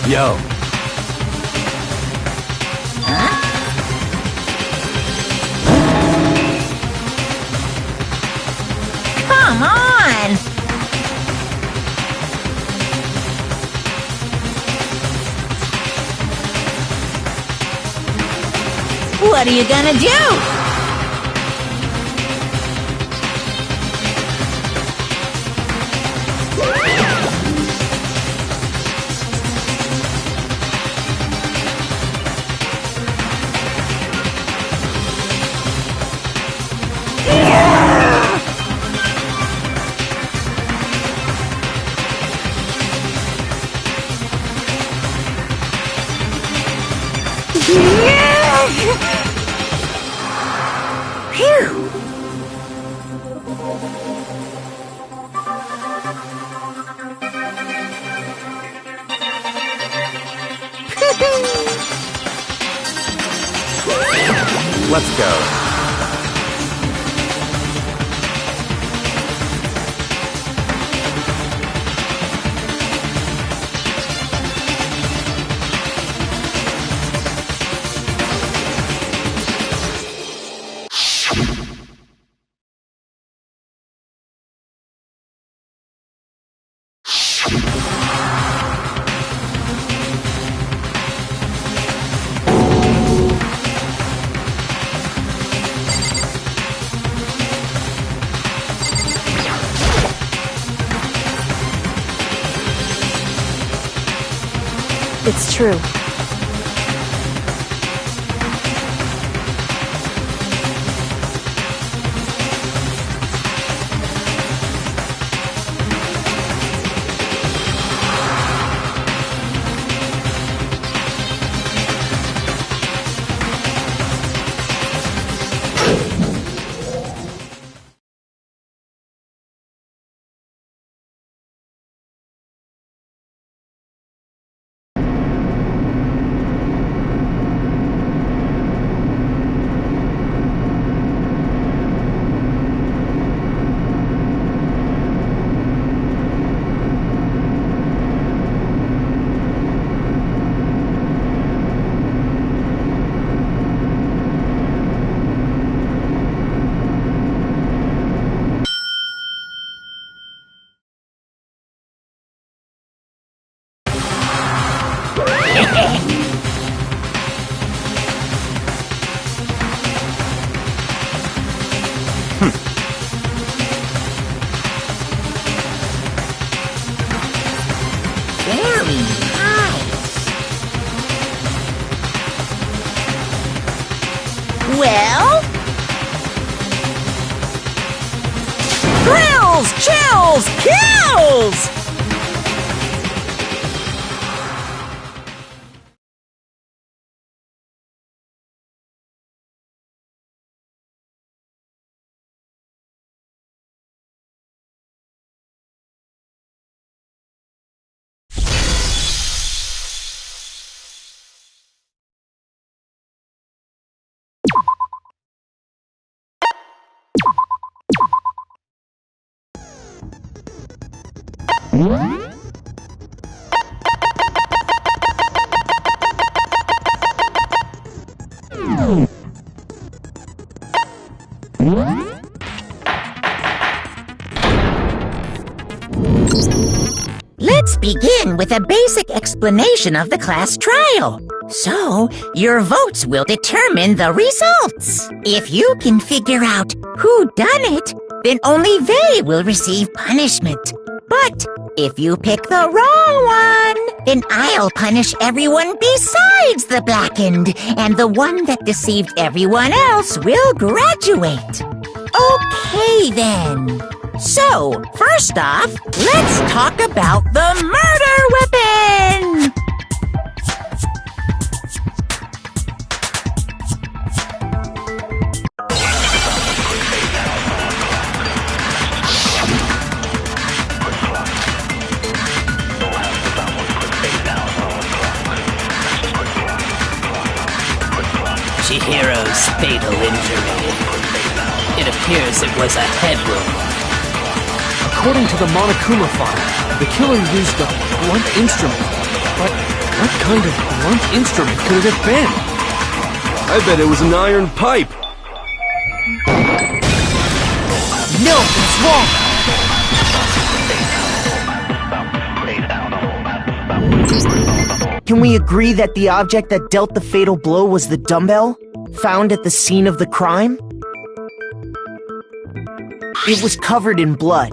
Yo. Come on! What are you gonna do? Phew! Let's go. It's true. Very nice. Well? Thrills, chills, kills! Let's begin with a basic explanation of the class trial. So, your votes will determine the results. If you can figure out who done it, then only they will receive punishment. But if you pick the wrong one, then I'll punish everyone besides the blackened, and the one that deceived everyone else will graduate. Okay, then. So, first off, let's talk about the murder weapon! Chihiro's fatal injury. It appears it was a head wound. According to the Monokuma file, the killer used a blunt instrument. But what kind of blunt instrument could it have been? I bet it was an iron pipe. No, that's wrong! Can we agree that the object that dealt the fatal blow was the dumbbell, found at the scene of the crime? It was covered in blood,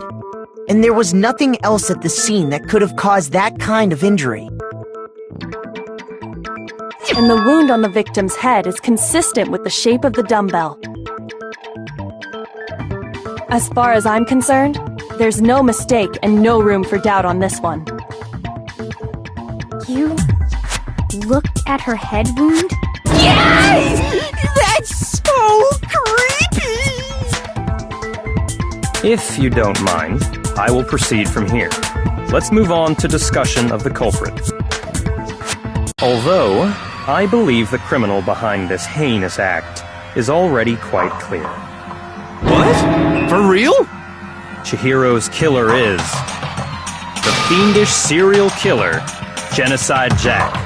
and there was nothing else at the scene that could have caused that kind of injury. And the wound on the victim's head is consistent with the shape of the dumbbell. As far as I'm concerned, there's no mistake and no room for doubt on this one. You looked at her head wound? Yes! That's so creepy! If you don't mind, I will proceed from here. Let's move on to discussion of the culprit. Although, I believe the criminal behind this heinous act is already quite clear. What? For real? Chihiro's killer is the fiendish serial killer, Genocide Jack.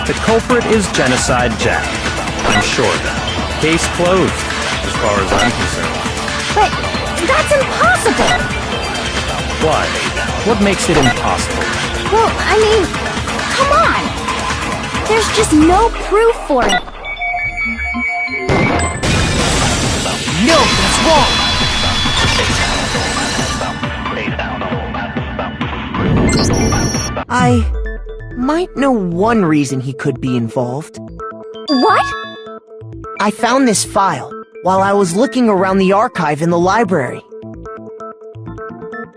The culprit is Genocide Jack. I'm sure of that. Case closed, as far as I'm concerned. But that's impossible! Why? What makes it impossible? Well, I mean, come on! There's just no proof for it. No, that's wrong! I might know one reason he could be involved. What? I found this file while I was looking around the archive in the library.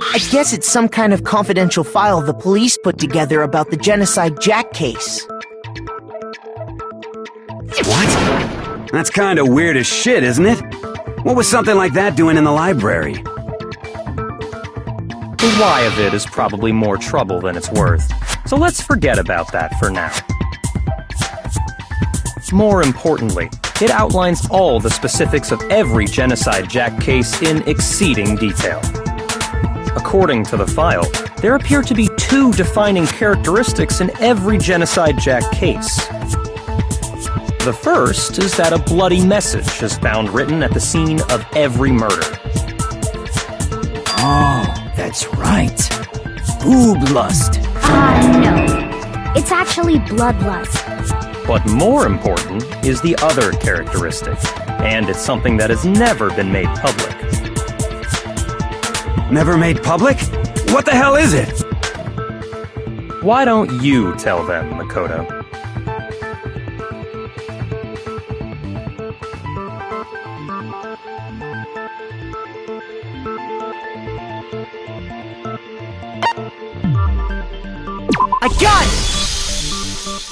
I guess it's some kind of confidential file the police put together about the Genocide Jack case. What? That's kind of weird as shit, isn't it? What was something like that doing in the library? The why of it is probably more trouble than it's worth. So let's forget about that for now. More importantly, it outlines all the specifics of every Genocide Jack case in exceeding detail. According to the file, there appear to be two defining characteristics in every Genocide Jack case. The first is that a bloody message is found written at the scene of every murder. Oh, that's right. Boob lust. No. It's actually bloodlust. But more important is the other characteristic, and it's something that has never been made public. Never made public? What the hell is it? Why don't you tell them, Makoto? I got it!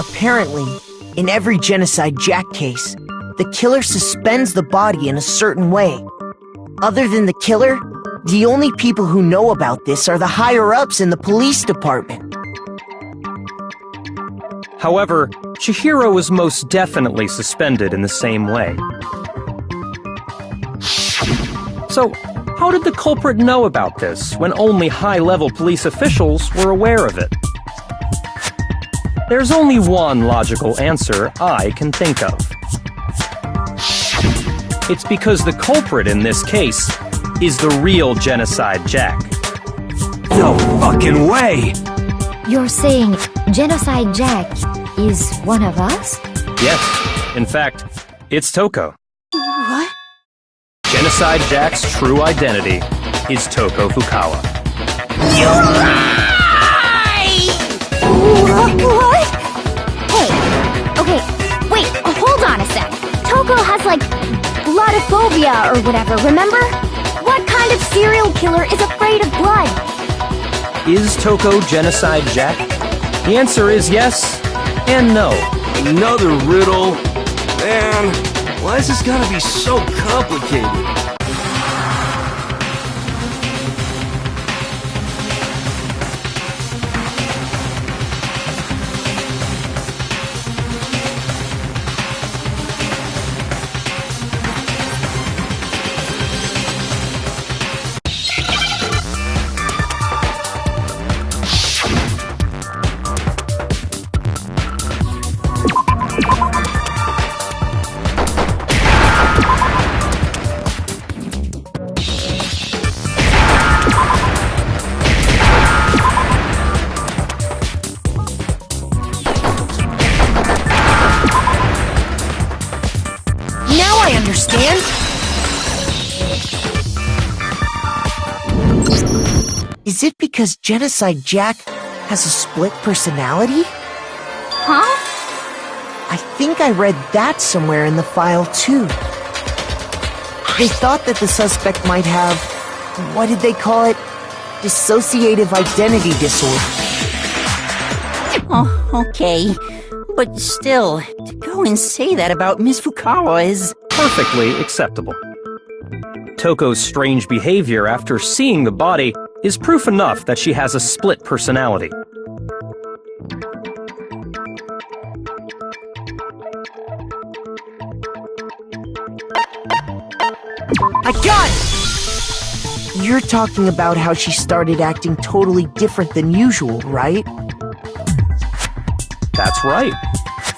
Apparently, in every Genocide Jack case, the killer suspends the body in a certain way. Other than the killer, the only people who know about this are the higher-ups in the police department. However, Chihiro was most definitely suspended in the same way. So, how did the culprit know about this when only high-level police officials were aware of it? There's only one logical answer I can think of. It's because the culprit in this case is the real Genocide Jack. No fucking way! You're saying Genocide Jack is one of us? Yes, in fact, it's Toko. What? Genocide Jack's true identity is Toko Fukawa. You lie! What? Hey, okay, wait, hold on a sec. Toko has, like, bloodophobia or whatever, remember? What kind of serial killer is afraid of blood? Is Toko Genocide Jack? The answer is yes and no. Another riddle. Man, why is this gotta be so complicated? Is it because Genocide Jack has a split personality? Huh? I think I read that somewhere in the file, too. They thought that the suspect might have, what did they call it? Dissociative identity disorder. Oh, okay. But still, to go and say that about Miss Fukawa is... perfectly acceptable. Toko's strange behavior after seeing the body is proof enough that she has a split personality. I got it! You're talking about how she started acting totally different than usual, right? That's right.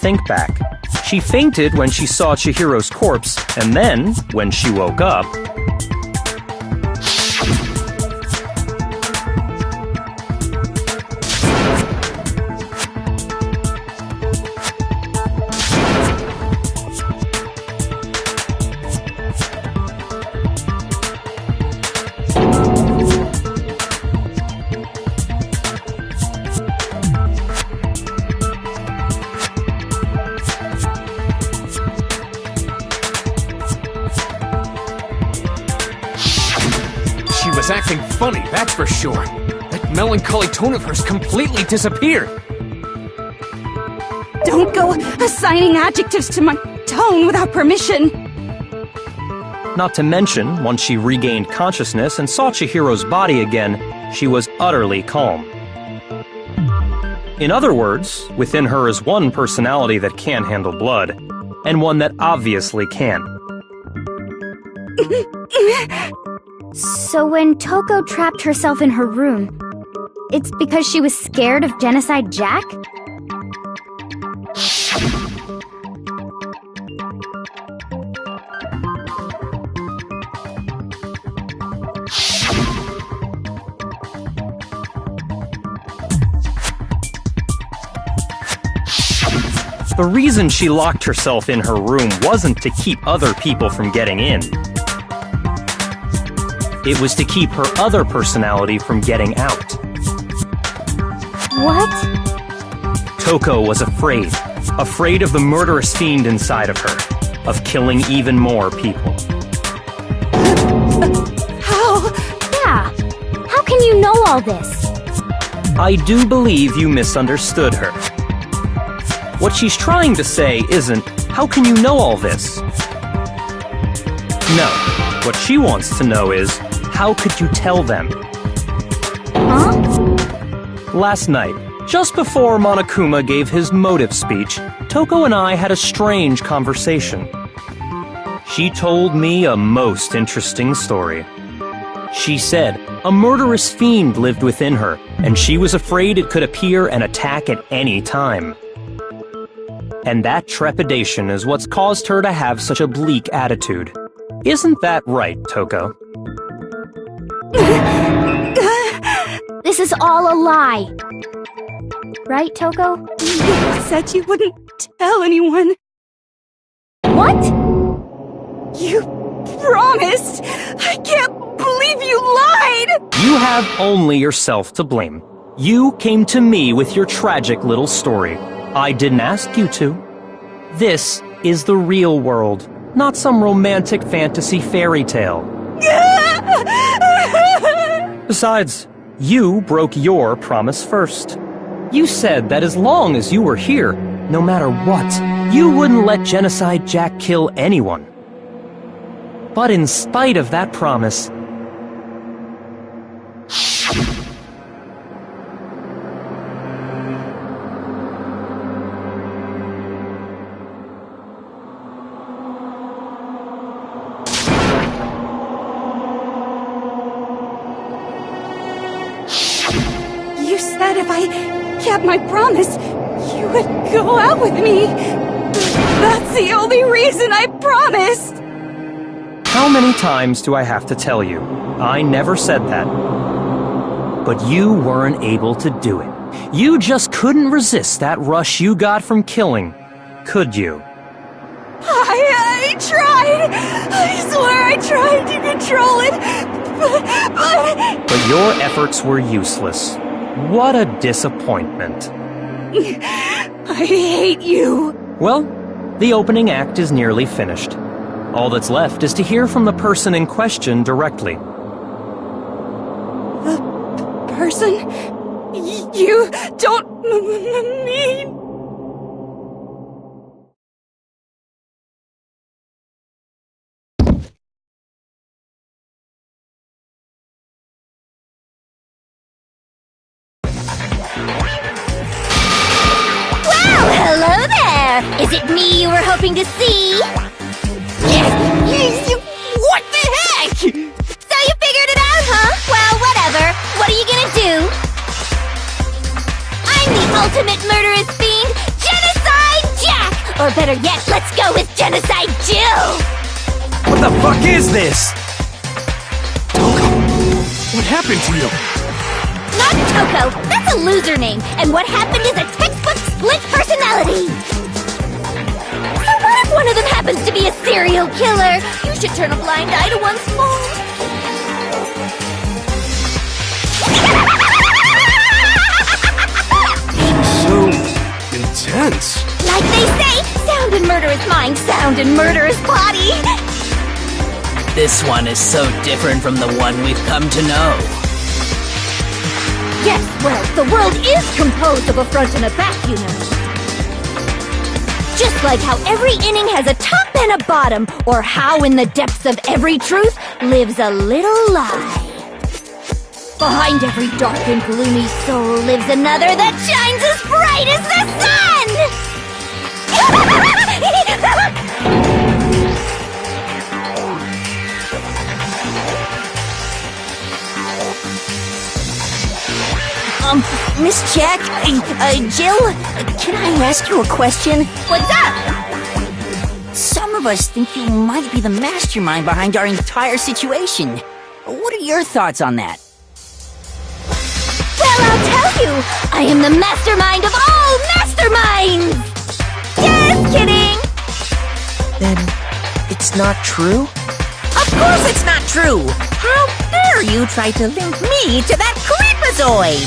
Think back. She fainted when she saw Chihiro's corpse, and then, when she woke up... Acting funny, that's for sure. That melancholy tone of hers completely disappeared. Don't go assigning adjectives to my tone without permission. Not to mention, once she regained consciousness and saw Chihiro's body again, she was utterly calm. In other words, within her is one personality that can handle blood, and one that obviously can. So when Toko trapped herself in her room, it's because she was scared of Genocide Jack? The reason she locked herself in her room wasn't to keep other people from getting in. It was to keep her other personality from getting out. What? Toko was afraid. Afraid of the murderous fiend inside of her. Of killing even more people. How? Yeah. How can you know all this? I do believe you misunderstood her. What she's trying to say isn't, how can you know all this? No. What she wants to know is, how could you tell them? Huh? Last night, just before Monokuma gave his motive speech, Toko and I had a strange conversation. She told me a most interesting story. She said a murderous fiend lived within her, and she was afraid it could appear and attack at any time. And that trepidation is what's caused her to have such a bleak attitude. Isn't that right, Toko? This is all a lie. Right, Toko? You said you wouldn't tell anyone. What? You promised! I can't believe you lied! You have only yourself to blame. You came to me with your tragic little story. I didn't ask you to. This is the real world, not some romantic fantasy fairy tale. Besides, you broke your promise first. You said that as long as you were here, no matter what, you wouldn't let Genocide Jack kill anyone. But in spite of that promise, You said if I kept my promise, you would go out with me. That's the only reason I promised. how many times do I have to tell you? I never said that. But you weren't able to do it. You just couldn't resist that rush you got from killing, could you? I tried. I swear I tried to control it. But your efforts were useless. What a disappointment. I hate you. Well, the opening act is nearly finished. All that's left is to hear from the person in question directly. The person? You don't mean... Hello there! Is it me you were hoping to see? What the heck? So you figured it out, huh? Well, whatever. What are you gonna do? I'm the ultimate murderous fiend, Genocide Jack! Or better yet, let's go with Genocide Jill! What the fuck is this? Toko, what happened to you? Not Toko! That's a loser name! And what happened is a textbook split personality! So what if one of them happens to be a serial killer? You should turn a blind eye to one's fault. So intense. Like they say, sound in murderous mind, sound in murderous body! This one is so different from the one we've come to know. Yes, well, the world is composed of a front and a back, you know. Just like how every inning has a top and a bottom, or how in the depths of every truth lives a little lie. Behind every dark and gloomy soul lives another that shines as bright as the sun! Miss Jack, Jill, can I ask you a question? What's up? Some of us think you might be the mastermind behind our entire situation. What are your thoughts on that? Well, I'll tell you. I am the mastermind of all masterminds. Just kidding. Then it's not true? Of course it's not true! How dare you try to link me to that creepazoid!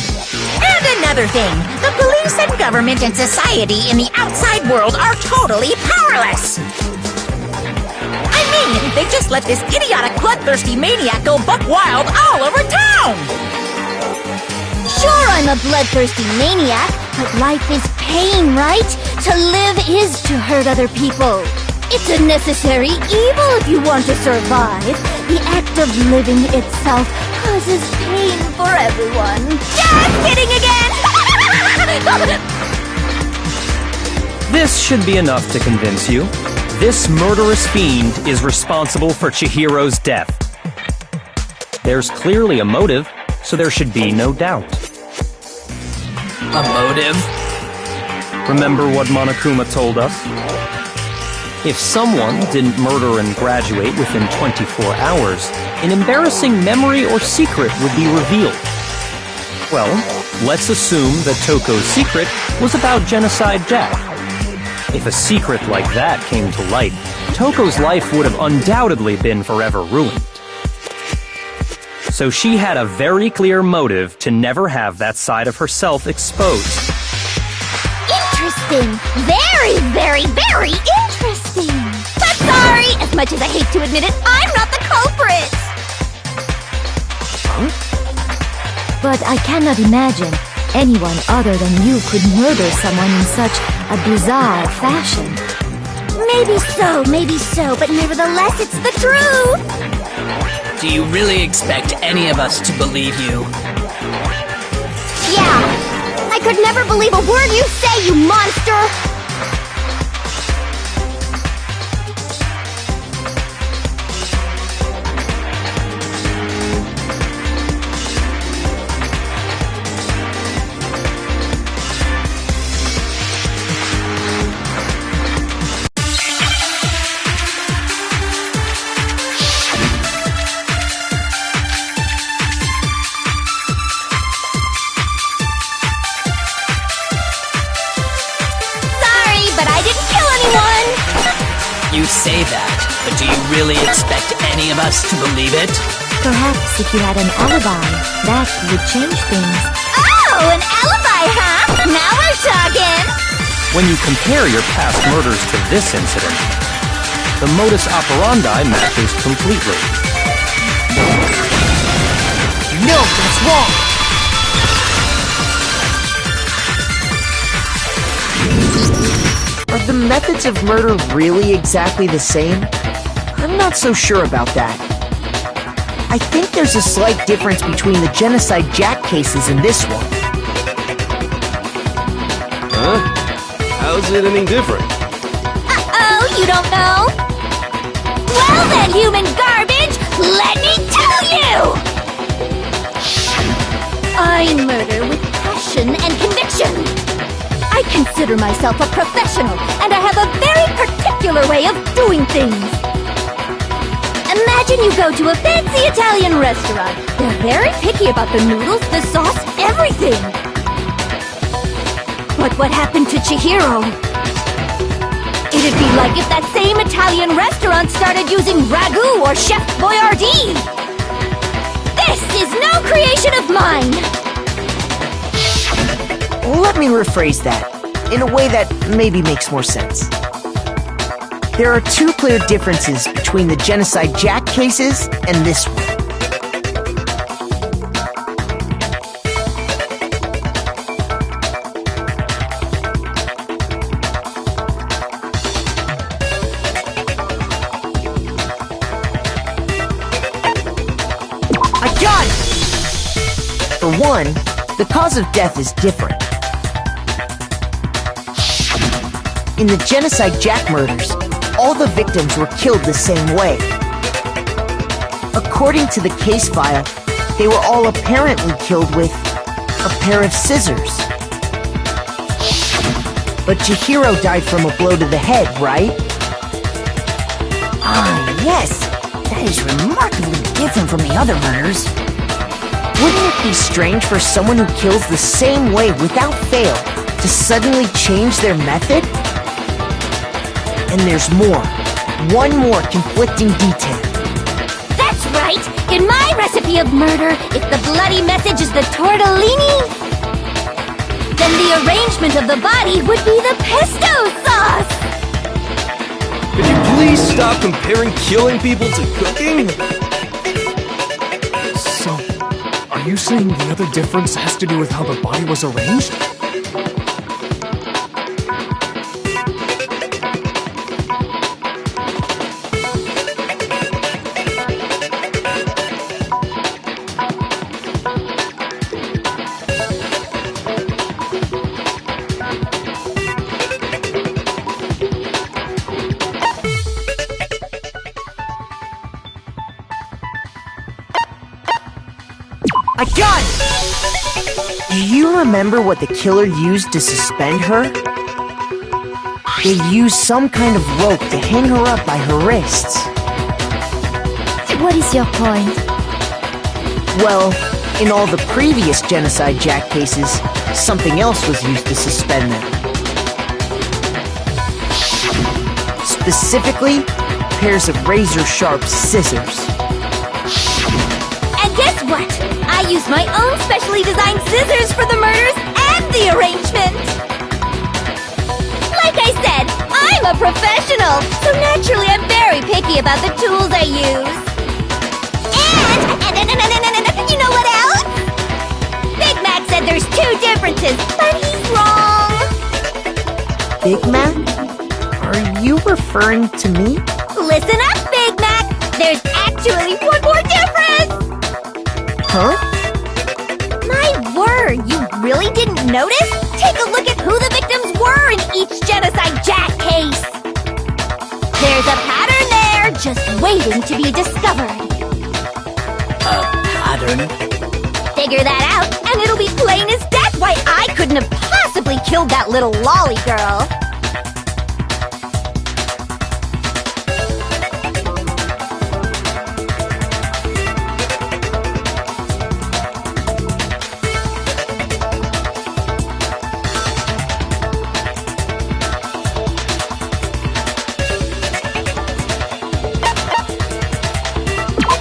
And another thing, the police and government and society in the outside world are totally powerless! I mean, they just let this idiotic bloodthirsty maniac go buck wild all over town! Sure, I'm a bloodthirsty maniac, but life is pain, right? To live is to hurt other people. It's a necessary evil if you want to survive. The act of living itself causes pain for everyone. Just kidding again! This should be enough to convince you. This murderous fiend is responsible for Chihiro's death. There's clearly a motive, so there should be no doubt. A motive? Remember what Monokuma told us? If someone didn't murder and graduate within 24 hours, an embarrassing memory or secret would be revealed. Well, let's assume that Toko's secret was about Genocide Jack. If a secret like that came to light, Toko's life would have undoubtedly been forever ruined. So she had a very clear motive to never have that side of herself exposed. Interesting. Very, very, very interesting. But sorry, as much as I hate to admit it, I'm not the culprit. Huh? But I cannot imagine anyone other than you could murder someone in such a bizarre fashion. Maybe so, but nevertheless, it's the truth. Do you really expect any of us to believe you? Yeah. I could never believe a word you say, you monster! You say that, but do you really expect any of us to believe it? Perhaps if you had an alibi, that would change things. Oh, an alibi, huh? Now we're talking! When you compare your past murders to this incident, the modus operandi matches completely. No, that's wrong! Are the methods of murder really exactly the same? I'm not so sure about that. I think there's a slight difference between the Genocide Jack cases and this one. Huh? How's it any different? Uh-oh, you don't know? Well then, human garbage, let me tell you! I murder with passion and conviction. I consider myself a professional, and I have a very particular way of doing things. Imagine you go to a fancy Italian restaurant. They're very picky about the noodles, the sauce, everything. But what happened to Chihiro? It'd be like if that same Italian restaurant started using ragu or Chef Boyardee. This is no creation of mine. Let me rephrase that, in a way that maybe makes more sense. There are two clear differences between the Genocide Jack cases and this one. I got it! For one, the cause of death is different. In the Genocide Jack murders, all the victims were killed the same way. According to the case file, they were all apparently killed with a pair of scissors. But Chihiro died from a blow to the head, right? Ah, yes. That is remarkably different from the other murders. Wouldn't it be strange for someone who kills the same way without fail to suddenly change their method? And there's more. One more conflicting detail. That's right! In my recipe of murder, if the bloody message is the tortellini, then the arrangement of the body would be the pesto sauce! Could you please stop comparing killing people to cooking? So, are you saying the other difference has to do with how the body was arranged? I got it! Do you remember what the killer used to suspend her? They used some kind of rope to hang her up by her wrists. What is your point? Well, in all the previous Genocide Jack cases, something else was used to suspend them. Specifically, pairs of razor-sharp scissors. And guess what? I used my own specially designed scissors for the murders and the arrangement! Like I said, I'm a professional, so naturally I'm very picky about the tools I use. And you know what else? Big Mac said there's two differences, but he's wrong! Big Mac? Are you referring to me? Listen up, Big Mac! There's actually one more difference! Huh? My word, you really didn't notice? Take a look at who the victims were in each Genocide Jack case! There's a pattern there, just waiting to be discovered. A pattern? Figure that out, and it'll be plain as death why I couldn't have possibly killed that little lolly girl.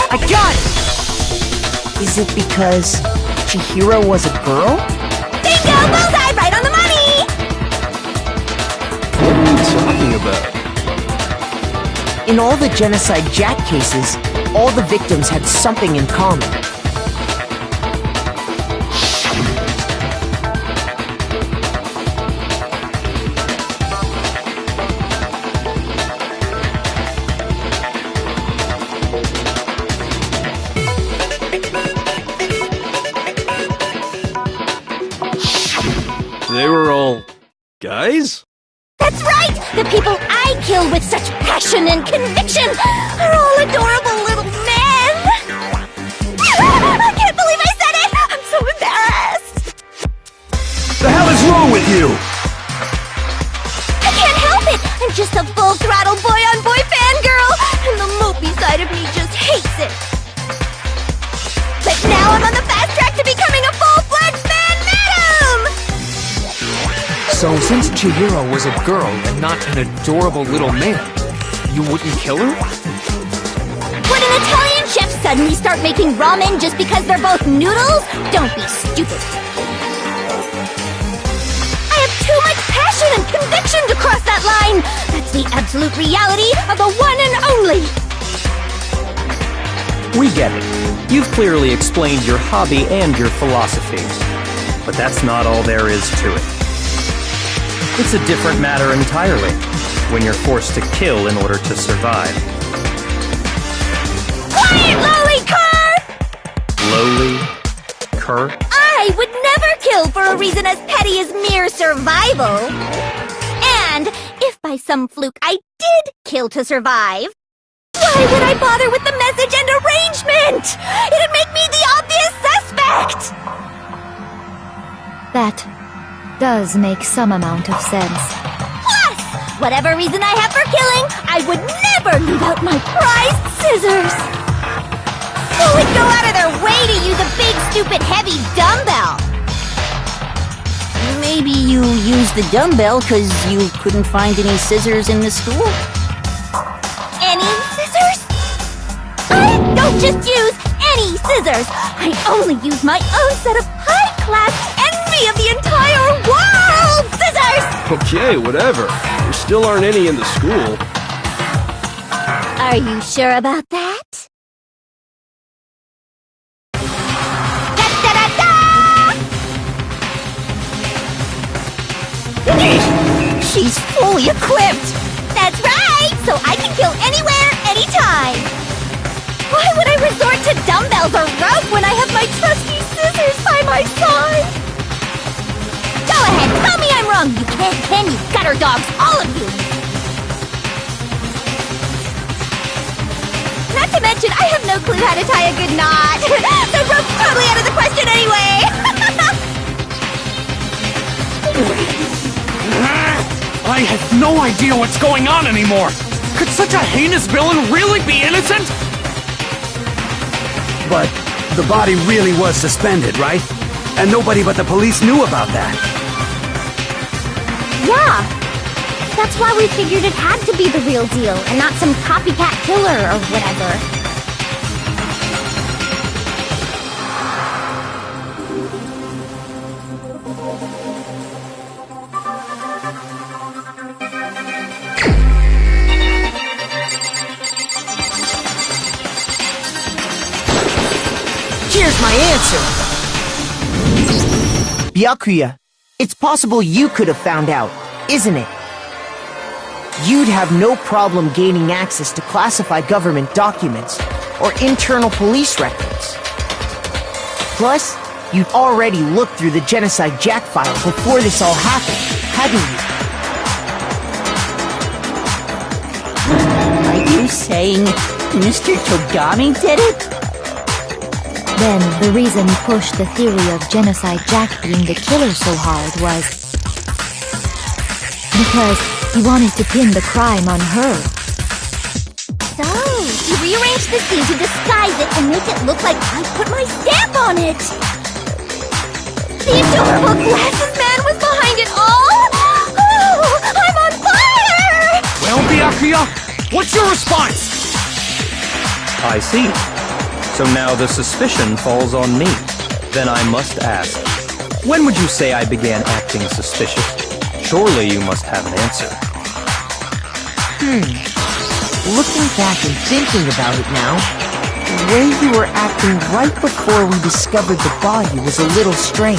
I got it! Is it because Chihiro was a girl? Bingo! Bullseye! Right on the money! What are you talking about? In all the Genocide Jack cases, all the victims had something in common. They were all guys? That's right! The people I kill with such passion and conviction are all adorable little men! I can't believe I said it! I'm so embarrassed! The hell is wrong with you? I can't help it! I'm just a full-throttle boy-on-boy fangirl, and the mopey side of me just hates it. But now I'm on the fast track to becoming a full-fledged fan madam! So, since Chihiro was a girl and not an adorable little man, you wouldn't kill her? Would an Italian chef suddenly start making ramen just because they're both noodles? Don't be stupid. I have too much passion and conviction to cross that line. That's the absolute reality of the one and only. We get it. You've clearly explained your hobby and your philosophy. But that's not all there is to it. It's a different matter entirely, when you're forced to kill in order to survive. Quiet, lowly cur! Lowly? Cur? I would never kill for a reason as petty as mere survival. And if by some fluke I did kill to survive, why would I bother with the message and arrangement? It'd make me the obvious suspect! That does make some amount of sense. Plus, whatever reason I have for killing, I would never leave out my prized scissors. Who would go out of their way to use a big, stupid, heavy dumbbell? Maybe you used the dumbbell because you couldn't find any scissors in the school? Any scissors? I don't just use any scissors. I only use my own set of high-class envy of the entire world scissors! Okay, whatever. There still aren't any in the school. Are you sure about that? She's fully equipped! That's right! So I can kill anywhere, anytime! Why would I resort to dumbbells or rope when I have my trusty scissors by my side? Go ahead, tell me I'm wrong, you can, you gutter dogs, all of you! Not to mention, I have no clue how to tie a good knot! The rope's totally out of the question anyway! I have no idea what's going on anymore! Could such a heinous villain really be innocent? But the body really was suspended, right? And nobody but the police knew about that. Yeah! That's why we figured it had to be the real deal, and not some copycat killer or whatever. Here's my answer! Byakuya, it's possible you could have found out, isn't it? You'd have no problem gaining access to classified government documents or internal police records. Plus, you'd already looked through the Genocide Jack file before this all happened, hadn't you? Are you saying Mr. Togami did it? Then, the reason he pushed the theory of Genocide Jack being the killer so hard was because he wanted to pin the crime on her. So, he rearranged the scene to disguise it and make it look like I put my stamp on it! The adorable glasses man was behind it all! Oh, I'm on fire! Well, Byakuya, what's your response? I see. So now the suspicion falls on me. Then I must ask, when would you say I began acting suspicious? Surely you must have an answer. Looking back and thinking about it now, the way you were acting right before we discovered the body was a little strange.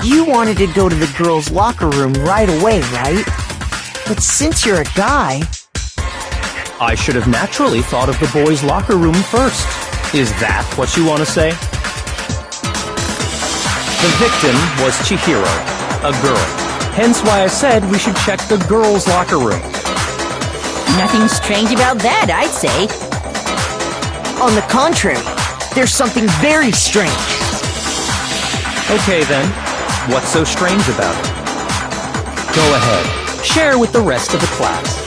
You wanted to go to the girls' locker room right away, right? But since you're a guy... I should have naturally thought of the boys' locker room first. Is that what you want to say? The victim was Chihiro, a girl. Hence why I said we should check the girls' locker room. Nothing strange about that, I'd say. On the contrary, there's something very strange. Okay then. What's so strange about it? Go ahead. Share with the rest of the class.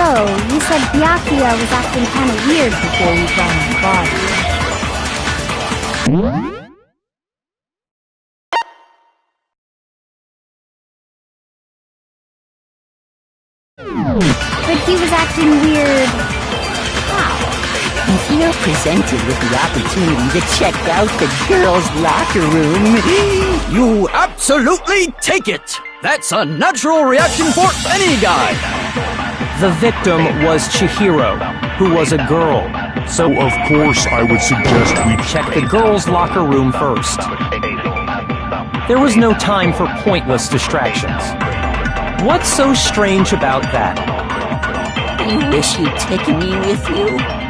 So, you said Byakuya was acting kinda weird before we found the body. But he was acting weird. How? If you're presented with the opportunity to check out the girls' locker room, You absolutely take it! That's a natural reaction for any guy! The victim was Chihiro, who was a girl. So of course I would suggest we check the girls' locker room first. There was no time for pointless distractions. What's so strange about that? you wish you'd taken me with you.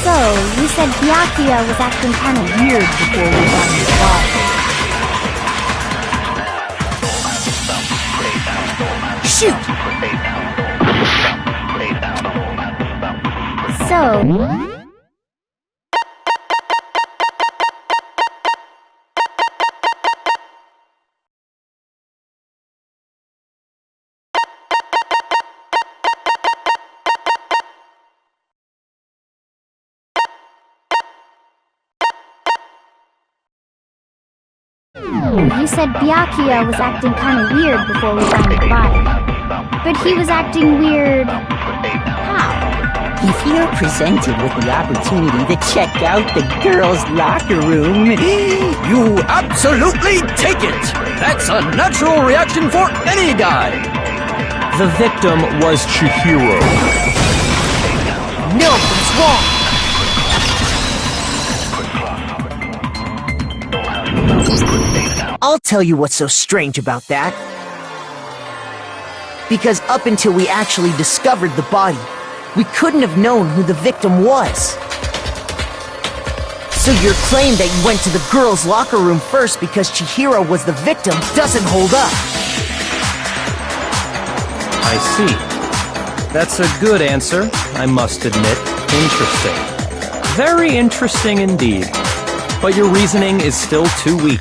So, you said Byakuya was acting kinda weird before we got his body. Shoot! So... You said Byakuya was acting kinda weird before we found his body. But he was acting weird... how? If you're presented with the opportunity to check out the girls' locker room, You absolutely take it! That's a natural reaction for any guy! The victim was Chihiro. No, it's wrong! I'll tell you what's so strange about that. Because up until we actually discovered the body, we couldn't have known who the victim was. So your claim that you went to the girls' locker room first because Chihiro was the victim doesn't hold up. I see. That's a good answer, I must admit. Interesting. Very interesting indeed. But your reasoning is still too weak.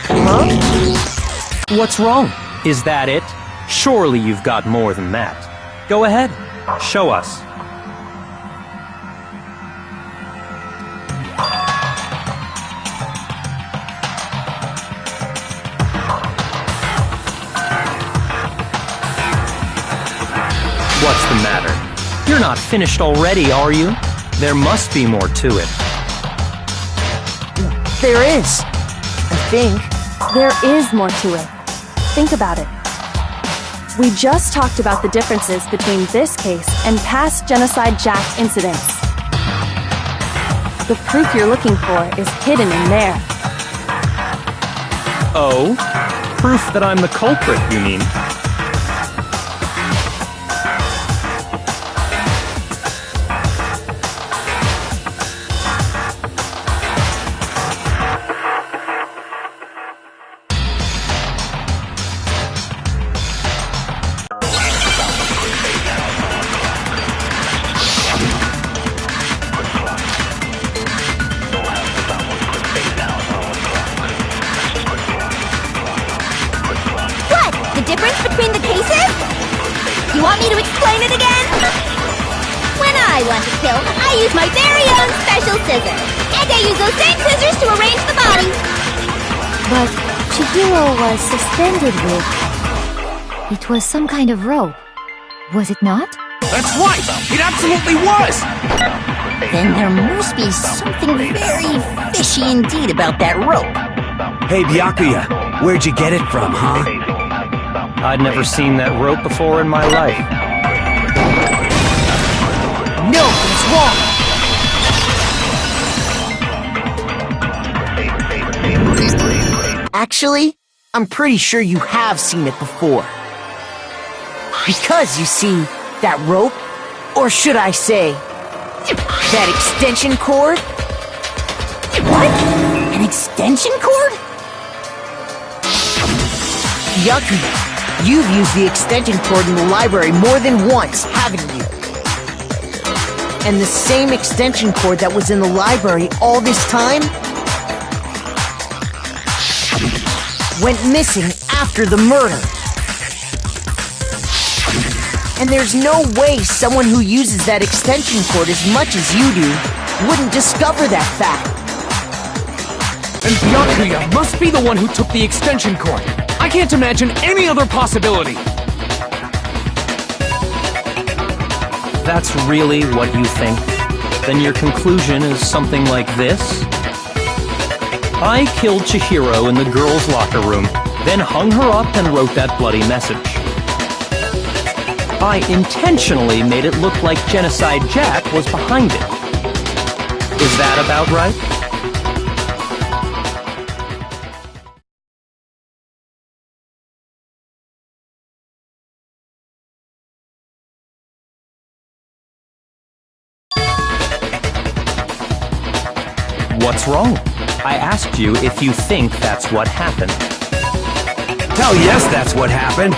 Huh? What's wrong? Is that it? Surely you've got more than that. Go ahead. Show us. What's the matter? You're not finished already, are you? There must be more to it. There is. I think. There is more to it. Think about it. We just talked about the differences between this case and past Genocide Jack incidents. The proof you're looking for is hidden in there. Oh? Proof that I'm the culprit, you mean? Difference between the cases? You want me to explain it again? When I want to kill, I use my very own special scissors. And I use those same scissors to arrange the body. But Chihiro was suspended with... It was some kind of rope, was it not? That's right! It absolutely was! then there must be something very fishy indeed about that rope. Hey, Byakuya, where'd you get it from, huh? I'd never seen that rope before in my life. No, it's wrong! Actually, I'm pretty sure you have seen it before. Because, you see, that rope, or should I say, that extension cord? What? An extension cord? Byakuya, you've used the extension cord in the library more than once, haven't you? And the same extension cord that was in the library all this time went missing after the murder. And there's no way someone who uses that extension cord as much as you do wouldn't discover that fact. And Byakuya must be the one who took the extension cord. I can't imagine any other possibility. That's really what you think? Then your conclusion is something like this? I killed Chihiro in the girls' locker room, then hung her up and wrote that bloody message. I intentionally made it look like Genocide Jack was behind it. Is that about right? What's wrong? I asked you if you think that's what happened. Hell yes, that's what happened.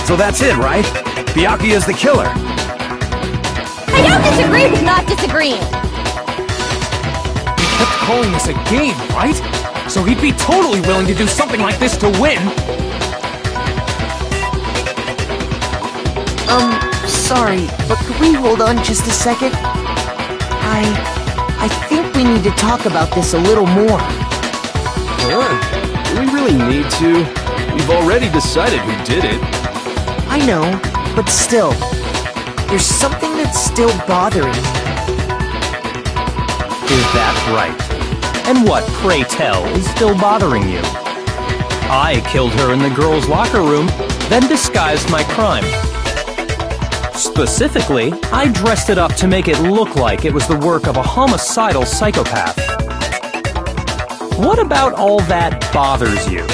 So that's it, right? Byakuya's the killer. I don't disagree with not disagreeing. He kept calling this a game, right? So he'd be totally willing to do something like this to win. Sorry, but could we hold on just a second? I think we need to talk about this a little more. Do we really need to? We've already decided who did it. I know, but still, there's something that's still bothering me. Is that right? And what, pray tell, is still bothering you? I killed her in the girls' locker room, then disguised my crime. Specifically, I dressed it up to make it look like it was the work of a homicidal psychopath. What about all that bothers you?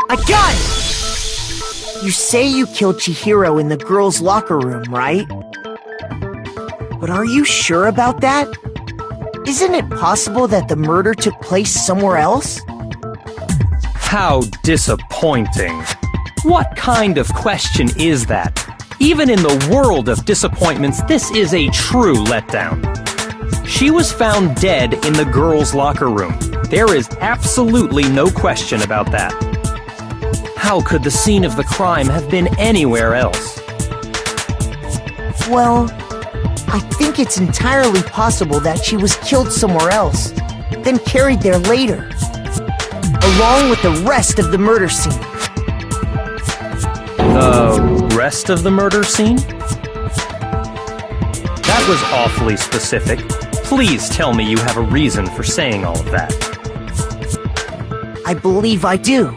I got it! You say you killed Chihiro in the girls' locker room, right? But are you sure about that? Isn't it possible that the murder took place somewhere else? How disappointing. What kind of question is that? Even in the world of disappointments, this is a true letdown. She was found dead in the girls' locker room. There is absolutely no question about that. How could the scene of the crime have been anywhere else? Well, I think it's entirely possible that she was killed somewhere else, then carried there later, along with the rest of the murder scene. The rest of the murder scene? That was awfully specific. Please tell me you have a reason for saying all of that. I believe I do.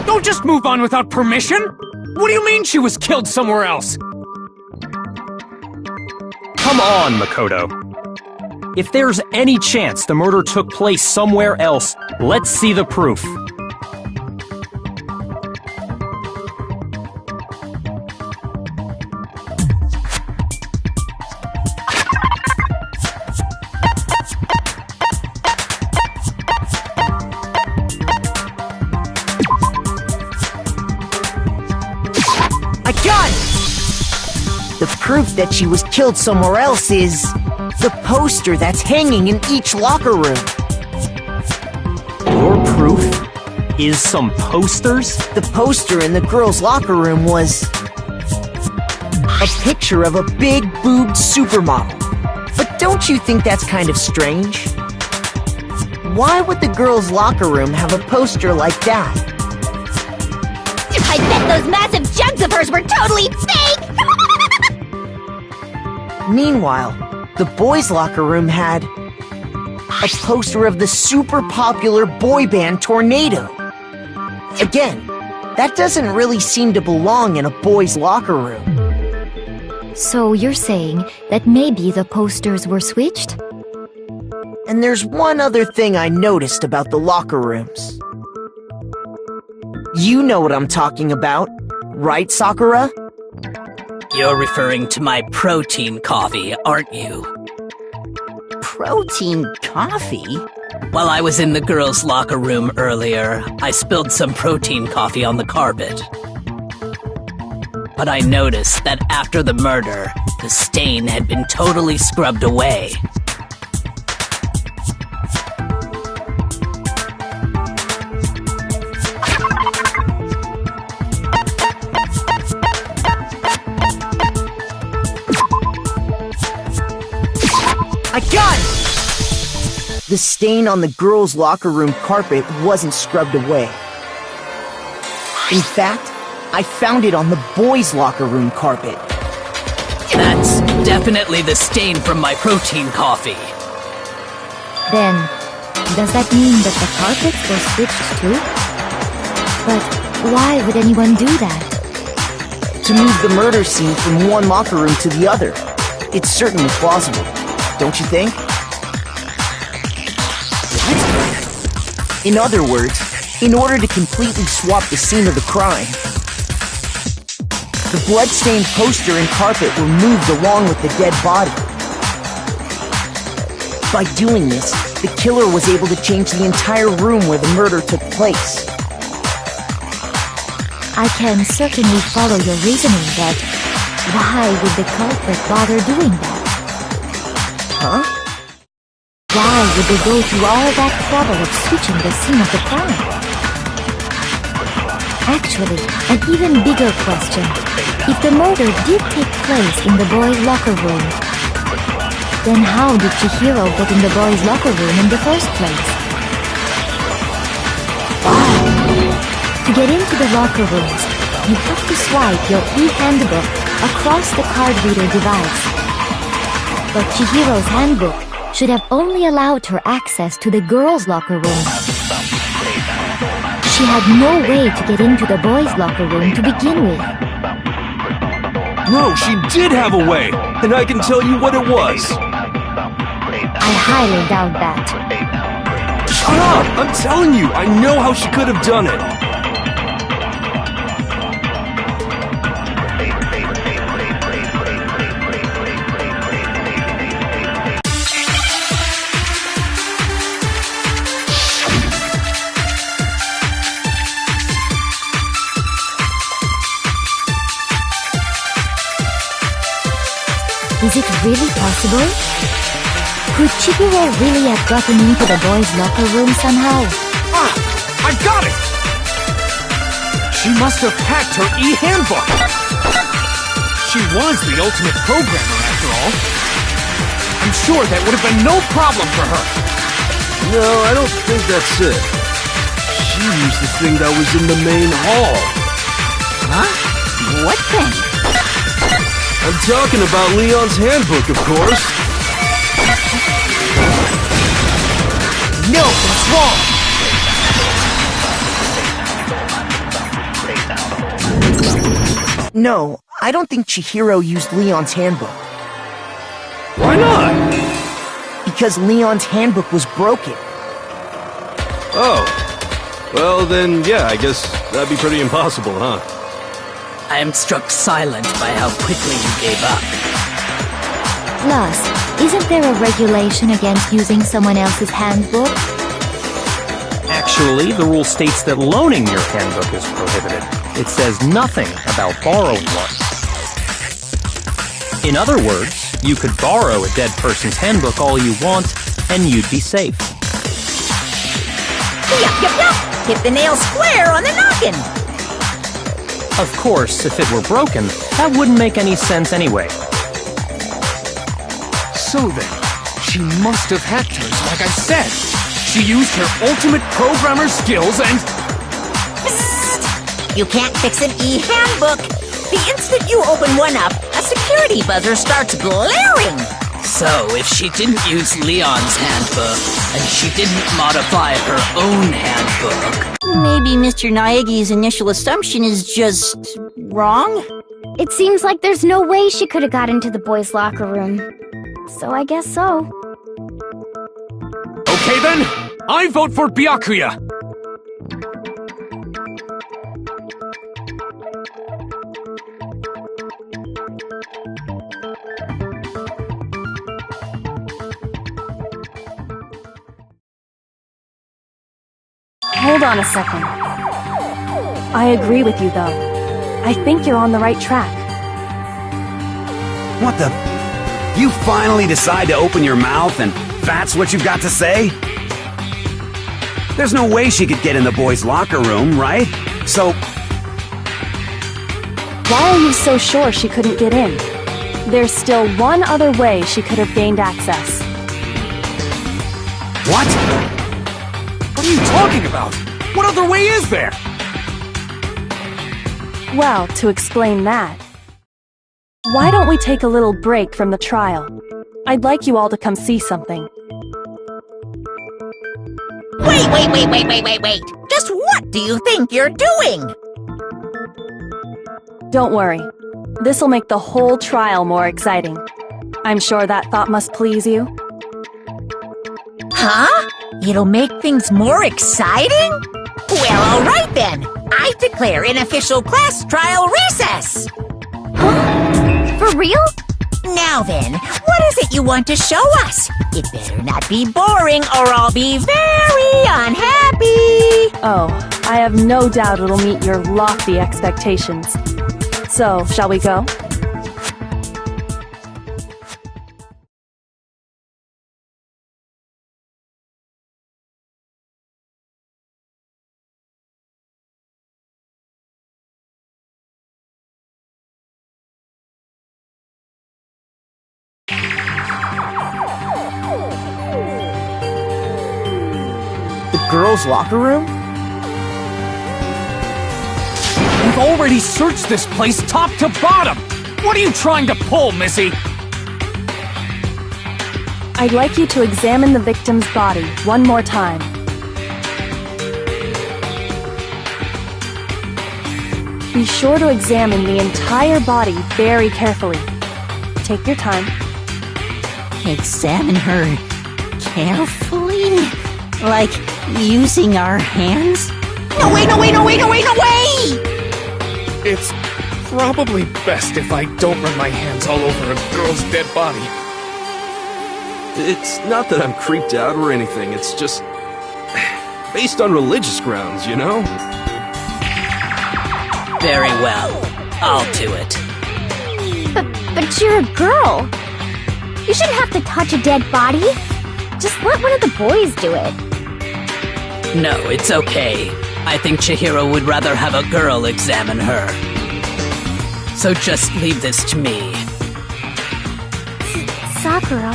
Don't just move on without permission! What do you mean she was killed somewhere else? Come on, Makoto. If there's any chance the murder took place somewhere else, let's see the proof. The proof that she was killed somewhere else is the poster that's hanging in each locker room. Your proof is some posters? The poster in the girls' locker room was a picture of a big-boobed supermodel. But don't you think that's kind of strange? Why would the girls' locker room have a poster like that? I bet those massive jugs of hers were totally fake! Meanwhile, the boys' locker room had a poster of the super popular boy band Tornado. Again, that doesn't really seem to belong in a boys' locker room. So you're saying that maybe the posters were switched? And there's one other thing I noticed about the locker rooms. You know what I'm talking about, right, Sakura? You're referring to my protein coffee, aren't you? Protein coffee? While I was in the girls' locker room earlier, I spilled some protein coffee on the carpet. But I noticed that after the murder, the stain had been totally scrubbed away. I got it! The stain on the girls' locker room carpet wasn't scrubbed away. In fact, I found it on the boys' locker room carpet. That's definitely the stain from my protein coffee. Then, does that mean that the carpets were switched too? But why would anyone do that? To move the murder scene from one locker room to the other. It's certainly plausible, don't you think? What? In other words, in order to completely swap the scene of the crime, the blood-stained poster and carpet were moved along with the dead body. By doing this, the killer was able to change the entire room where the murder took place. I can certainly follow your reasoning, but why would the culprit bother doing that? Huh? Why would they go through all that trouble of switching the scene of the crime? Actually, an even bigger question. If the murder did take place in the boys' locker room, then how did Chihiro get in the boys' locker room in the first place? To get into the locker rooms, you have to swipe your e-handbook across the card reader device. But Chihiro's handbook should have only allowed her access to the girls' locker room. She had no way to get into the boys' locker room to begin with. No, she did have a way, and I can tell you what it was. I highly doubt that. Shut up! I'm telling you, I know how she could have done it. Is it really possible? Could Chihiro really have gotten into the boys' locker room somehow? Ah! I got it! She must have hacked her e-handbook! She was the ultimate programmer, after all. I'm sure that would have been no problem for her. No, I don't think that's it. She used the thing that was in the main hall. Huh? What thing? I'm talking about Leon's handbook, of course. No, that's wrong! No, I don't think Chihiro used Leon's handbook. Why not? Because Leon's handbook was broken. Oh. Well, then, yeah, I guess that'd be pretty impossible, huh? I am struck silent by how quickly you gave up. Plus, isn't there a regulation against using someone else's handbook? Actually, the rule states that loaning your handbook is prohibited. It says nothing about borrowing one. In other words, you could borrow a dead person's handbook all you want, and you'd be safe. Yup, yup, yup! Hit the nail square on the noggin! Of course, if it were broken, that wouldn't make any sense anyway. So then, she must have hacked hers, like I said. She used her ultimate programmer skills and... Psst! You can't fix an e-handbook. The instant you open one up, a security buzzer starts blaring. So, if she didn't use Leon's handbook, and she didn't modify her own handbook... Maybe Mr. Naegi's initial assumption is just... wrong? It seems like there's no way she could have got into the boys' locker room. So I guess so. Okay then, I vote for Byakuya. Hold on a second. I agree with you, though. I think you're on the right track. What the... You finally decide to open your mouth and that's what you've got to say? There's no way she could get in the boys' locker room, right? So... Why are you so sure she couldn't get in? There's still one other way she could have gained access. What? What are you talking about? What other way is there? Well, to explain that, why don't we take a little break from the trial? I'd like you all to come see something. Wait! Just what do you think you're doing? Don't worry. This'll make the whole trial more exciting. I'm sure that thought must please you. Huh? It'll make things more exciting? Well, all right then. I declare an official class trial recess. Huh? For real? Now then, what is it you want to show us? It better not be boring or I'll be very unhappy. Oh, I have no doubt it'll meet your lofty expectations. So, shall we go? Girls' locker room? We've already searched this place top to bottom! What are you trying to pull, Missy? I'd like you to examine the victim's body one more time. Be sure to examine the entire body very carefully. Take your time. Examine her carefully? Like using our hands? No way! It's probably best if I don't run my hands all over a girl's dead body. It's not that I'm creeped out or anything, it's just... based on religious grounds, you know? Very well. I'll do it. But you're a girl. You shouldn't have to touch a dead body. Just let one of the boys do it. No, it's okay. I think Chihiro would rather have a girl examine her. So just leave this to me. Sakura.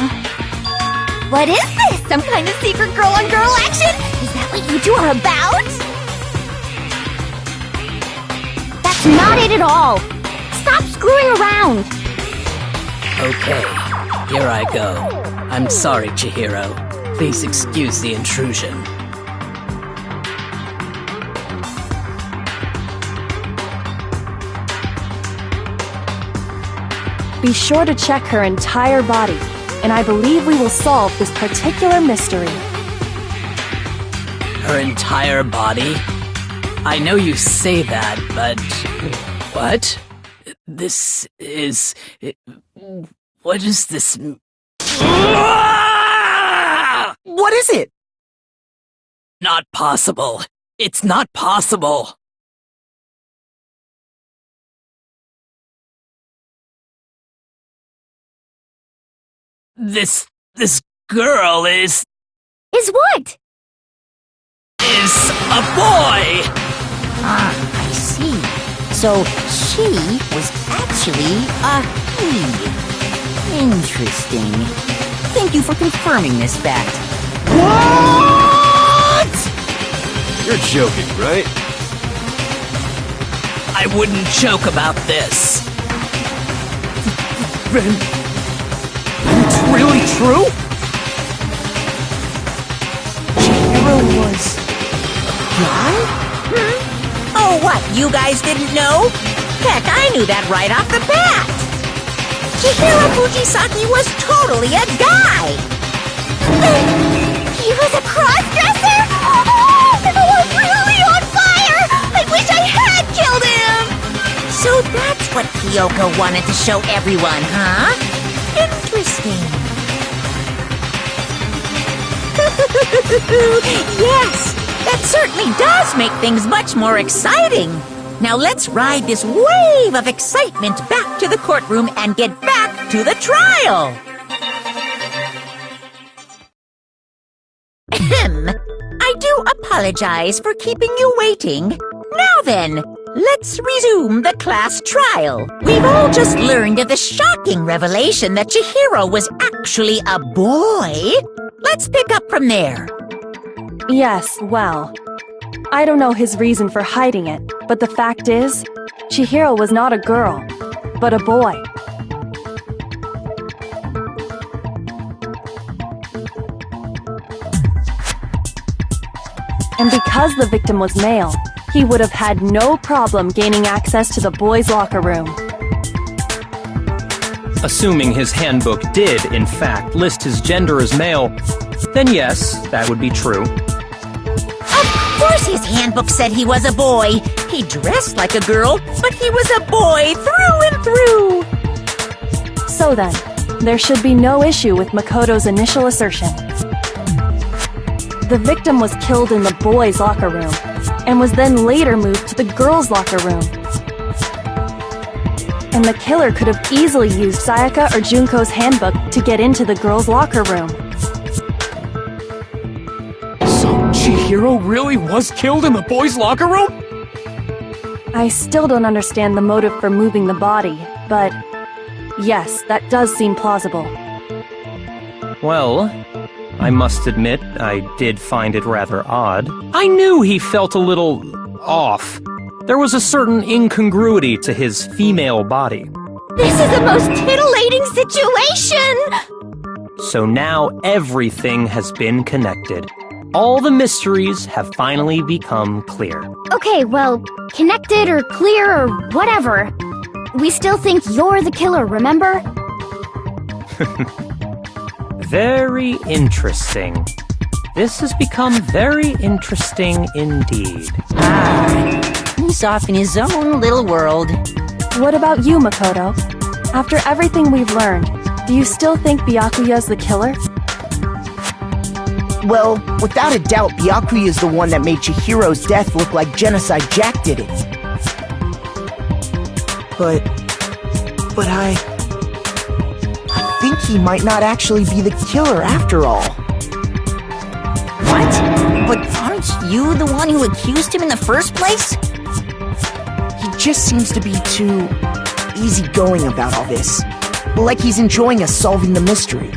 What is this? Some kind of secret girl-on-girl action? Is that what you two are about? That's not it at all. Stop screwing around. Okay, here I go. I'm sorry, Chihiro. Please excuse the intrusion. Be sure to check her entire body, and I believe we will solve this particular mystery. Her entire body? I know you say that, but... What? This is... What is this... What is it? Not possible. It's not possible. This girl is what? Is a boy! Ah, I see. So, she was actually a he. Interesting. Thank you for confirming this fact. What? You're joking, right? I wouldn't joke about this. Then it's really true? Chihiro was a guy? Oh, what, you guys didn't know? Heck, I knew that right off the bat! Chihiro Fujisaki was totally a guy! He was a cross-dresser? Oh, I was really on fire! I wish I had killed him! So that's what Kyoko wanted to show everyone, huh? Interesting. Yes, that certainly does make things much more exciting. Now let's ride this wave of excitement back to the courtroom and get back to the trial. I do apologize for keeping you waiting. Now then, let's resume the class trial. We've all just learned of the shocking revelation that Chihiro was actually a boy. Let's pick up from there. Yes, well, I don't know his reason for hiding it, but the fact is, Chihiro was not a girl, but a boy. And because the victim was male, he would have had no problem gaining access to the boys' locker room. Assuming his handbook did, in fact, list his gender as male, then yes, that would be true. Of course his handbook said he was a boy. He dressed like a girl, but he was a boy through and through. So then, there should be no issue with Makoto's initial assertion. The victim was killed in the boys' locker room, and was then later moved to the girls' locker room. And the killer could have easily used Sayaka or Junko's handbook to get into the girls' locker room. So Chihiro really was killed in the boys' locker room? I still don't understand the motive for moving the body, but yes, that does seem plausible. Well, I must admit, I did find it rather odd. I knew he felt a little off. There was a certain incongruity to his female body. This is the most titillating situation! So now everything has been connected. All the mysteries have finally become clear. Okay, well, connected or clear or whatever. We still think you're the killer, remember? Very interesting. This has become very interesting indeed. He's off in his own little world. What about you, Makoto? After everything we've learned, do you still think Byakuya's the killer? Well, without a doubt, Byakuya is the one that made Chihiro's death look like Genocide Jack did it. But I think he might not actually be the killer after all. What? But aren't you the one who accused him in the first place? He just seems to be too easygoing about all this. Like he's enjoying us solving the mystery.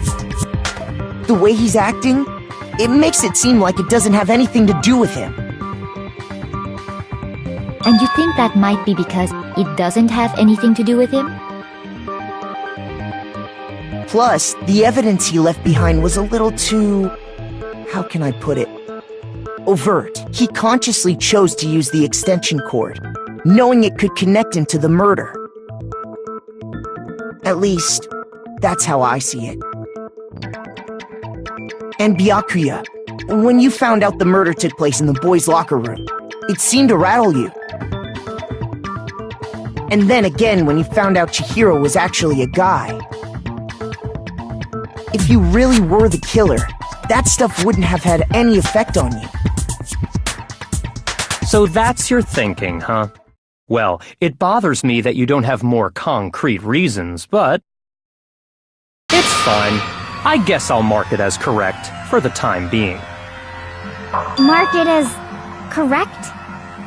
The way he's acting, it makes it seem like it doesn't have anything to do with him. And you think that might be because it doesn't have anything to do with him? Plus, the evidence he left behind was a little too... how can I put it? Overt. He consciously chose to use the extension cord, knowing it could connect him to the murder. At least, that's how I see it. And Byakuya, when you found out the murder took place in the boys' locker room, it seemed to rattle you. And then again when you found out Chihiro was actually a guy. If you really were the killer, that stuff wouldn't have had any effect on you. So that's your thinking, huh? Well, it bothers me that you don't have more concrete reasons, but... it's fine. I guess I'll mark it as correct for the time being. Mark it as correct?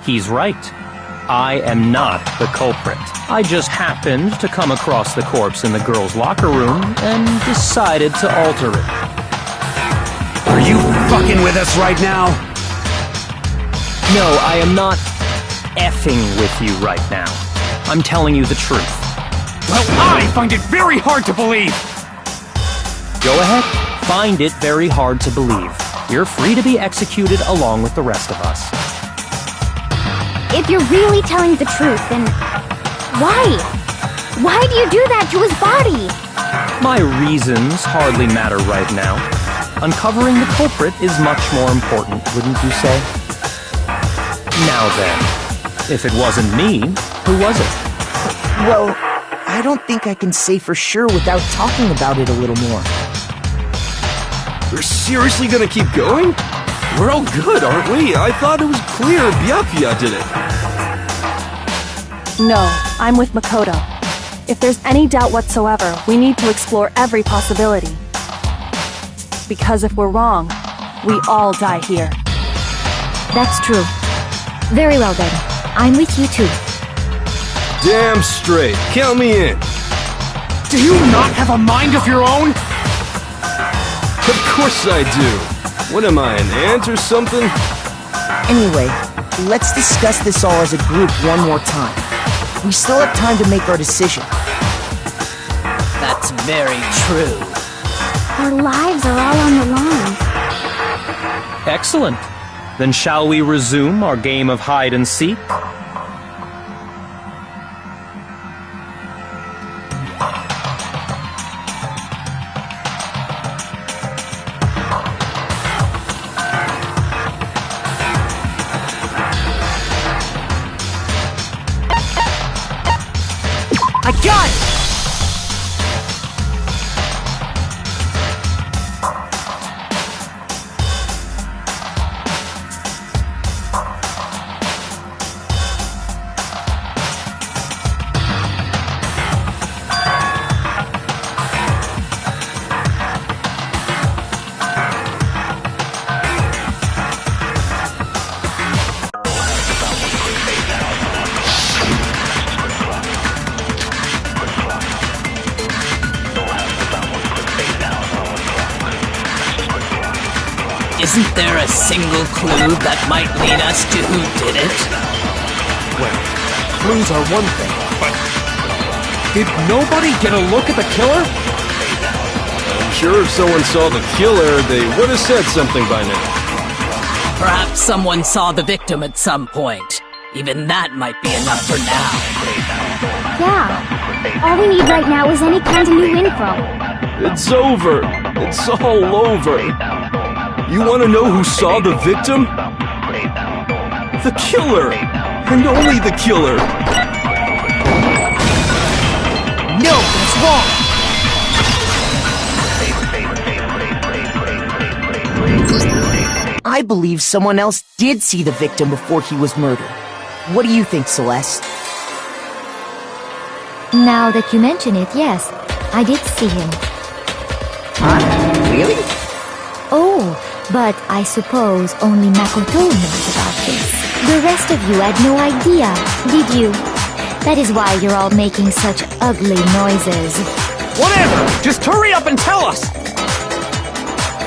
He's right. I am not the culprit. I just happened to come across the corpse in the girls' locker room and decided to alter it. Are you fucking with us right now? No, I am not effing with you right now. I'm telling you the truth. Well, I find it very hard to believe! Go ahead. Find it very hard to believe. You're free to be executed along with the rest of us. If you're really telling the truth, then why? Why do you do that to his body? My reasons hardly matter right now. Uncovering the culprit is much more important, wouldn't you say? Now then, if it wasn't me, who was it? Well, I don't think I can say for sure without talking about it a little more. We're seriously gonna keep going? We're all good, aren't we? I thought it was clear Byakuya did it. No, I'm with Makoto. If there's any doubt whatsoever, we need to explore every possibility. Because if we're wrong, we all die here. That's true. Very well then. I'm with you too. Damn straight. Count me in. Do you not have a mind of your own? Of course I do. What am I, an ant or something? Anyway, let's discuss this all as a group one more time. We still have time to make our decision. That's very true. Our lives are all on the line. Excellent. Then shall we resume our game of hide and seek? I got it! Isn't there a single clue that might lead us to who did it? Well, clues are one thing, but did nobody get a look at the killer? I'm sure if someone saw the killer, they would have said something by now. Perhaps someone saw the victim at some point. Even that might be enough for now. Yeah. All we need right now is any kind of new info. It's over. It's all over. You want to know who saw the victim? The killer! And only the killer! No, that's wrong! I believe someone else did see the victim before he was murdered. What do you think, Celeste? Now that you mention it, yes, I did see him. Huh? Really? Oh, but I suppose only Makoto knows about this. The rest of you had no idea, did you? That is why you're all making such ugly noises. Whatever! Just hurry up and tell us!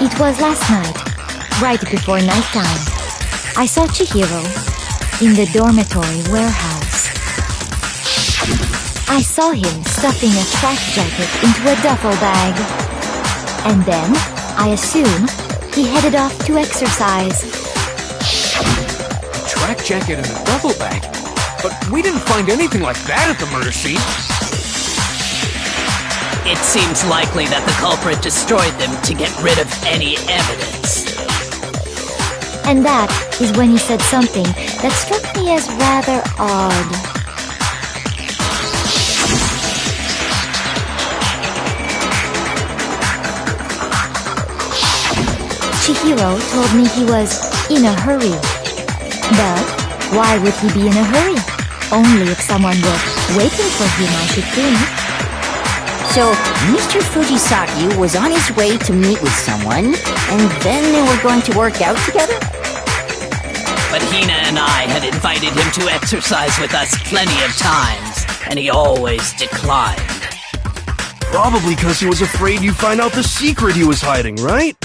It was last night, right before nighttime. I saw Chihiro in the dormitory warehouse. I saw him stuffing a track jacket into a duffel bag. And then, I assume, he headed off to exercise. A track jacket and a duffel bag? But we didn't find anything like that at the murder scene. It seems likely that the culprit destroyed them to get rid of any evidence. And that is when he said something that struck me as rather odd. Chihiro told me he was in a hurry. But why would he be in a hurry? Only if someone were waiting for him, I should think. So, Mr. Fujisaki was on his way to meet with someone, and then they were going to work out together? But Hina and I had invited him to exercise with us plenty of times, and he always declined. Probably because he was afraid you'd find out the secret he was hiding, right?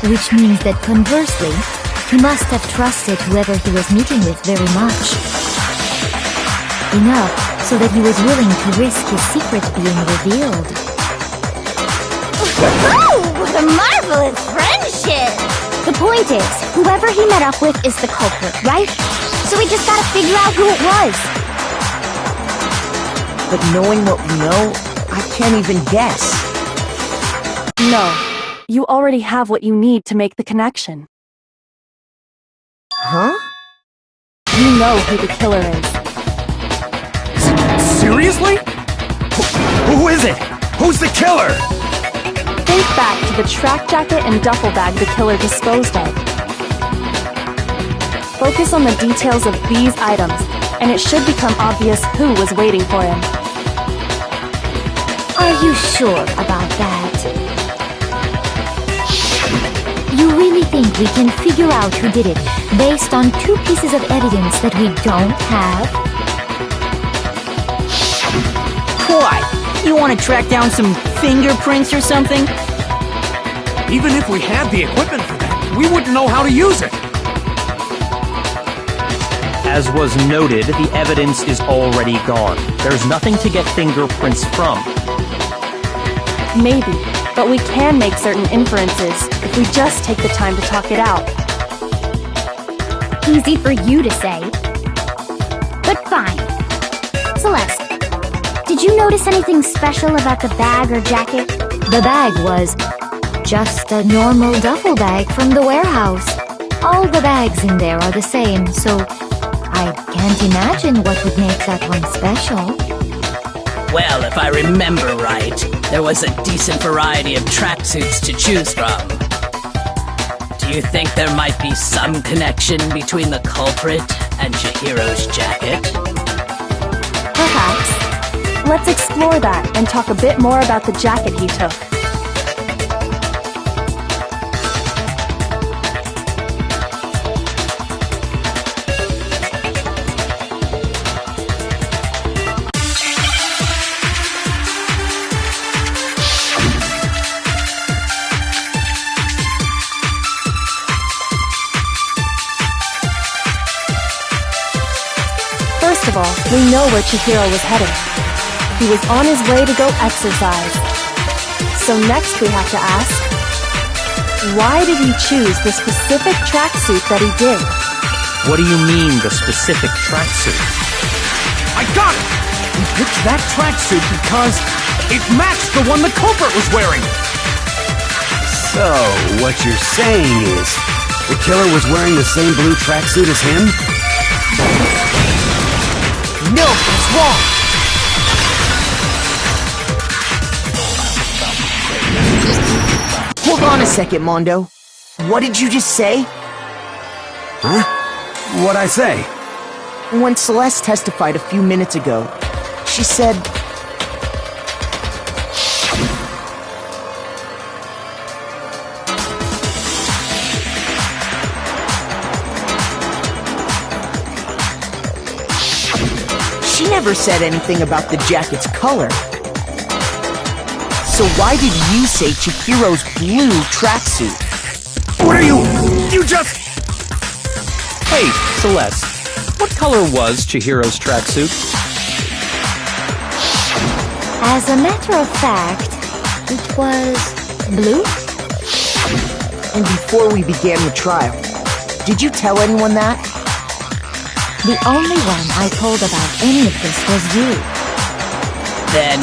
Which means that conversely, He must have trusted whoever he was meeting with very much. Enough so that he was willing to risk his secret being revealed. Oh, what a marvelous friendship! The point is, whoever he met up with is the culprit, right? So we just gotta figure out who it was. But knowing what we know, I can't even guess. No, you already have what you need to make the connection. Huh? You know who the killer is. Seriously? Who is it? Who's the killer? Think back to the track jacket and duffel bag the killer disposed of. Focus on the details of these items, and it should become obvious who was waiting for him. Are you sure about that? You really think we can figure out who did it based on 2 pieces of evidence that we don't have? What? You want to track down some fingerprints or something? Even if we had the equipment for that, we wouldn't know how to use it. As was noted, the evidence is already gone. There's nothing to get fingerprints from. Maybe, but we can make certain inferences if we just take the time to talk it out. Easy for you to say. But fine. Celeste, did you notice anything special about the bag or jacket? The bag was just a normal duffel bag from the warehouse. All the bags in there are the same, so I can't imagine what would make that one special. Well, if I remember right, there was a decent variety of tracksuits to choose from. Do you think there might be some connection between the culprit and Chihiro's jacket? Perhaps. Let's explore that and talk a bit more about the jacket he took. First of all, we know where Chihiro was headed. He was on his way to go exercise. So next we have to ask, why did he choose the specific tracksuit that he did? What do you mean, the specific tracksuit? I got it! We picked that tracksuit because it matched the one the culprit was wearing. So, what you're saying is, the killer was wearing the same blue tracksuit as him? No, it's wrong! Hold on a second, Mondo. What did you just say? Huh? What'd I say? When Celeste testified a few minutes ago, she said... She never said anything about the jacket's color. So why did you say Chihiro's blue tracksuit? What are you... You just... Hey, Celeste, what color was Chihiro's tracksuit? As a matter of fact, it was blue? And before we began the trial, did you tell anyone that? The only one I told about any of this was you. Then,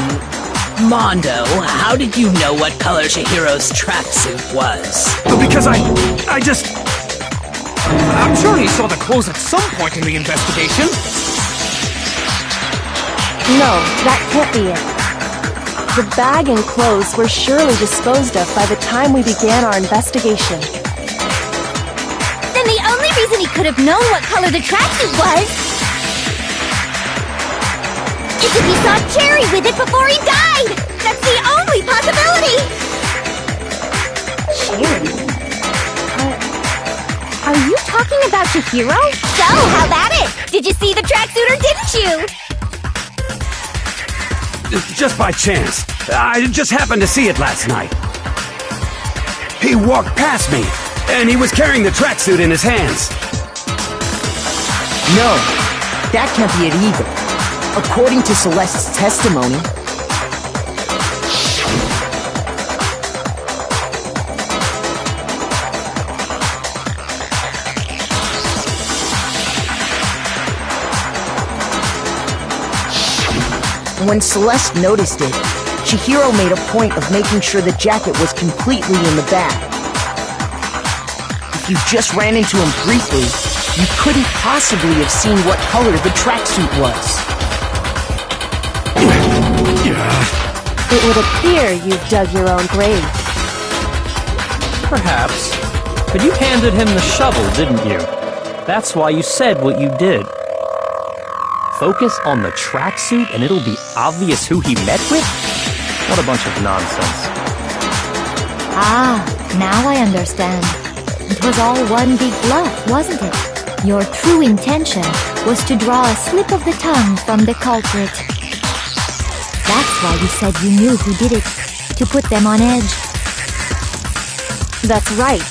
Mondo, how did you know what color Chihiro's tracksuit was? Because I just... I'm sure he saw the clothes at some point in the investigation. No, that can't be it. The bag and clothes were surely disposed of by the time we began our investigation. Then the only reason he could have known what color the tracksuit was is if he saw Cherry with it before he died! That's the only possibility! Cherry? Are you talking about Chihiro? So, how about it? Did you see the tracksuit or didn't you? Just by chance. I just happened to see it last night. He walked past me. And he was carrying the tracksuit in his hands. No, that can't be it either. According to Celeste's testimony, when Celeste noticed it, Chihiro made a point of making sure the jacket was completely in the bag. If you just ran into him briefly, you couldn't possibly have seen what color the tracksuit was. It would appear you've dug your own grave. Perhaps. But you handed him the shovel, didn't you? That's why you said what you did. Focus on the tracksuit and it'll be obvious who he met with? What a bunch of nonsense. Ah, now I understand. It was all one big bluff, wasn't it? Your true intention was to draw a slip of the tongue from the culprit. That's why you said you knew who did it, to put them on edge. That's right.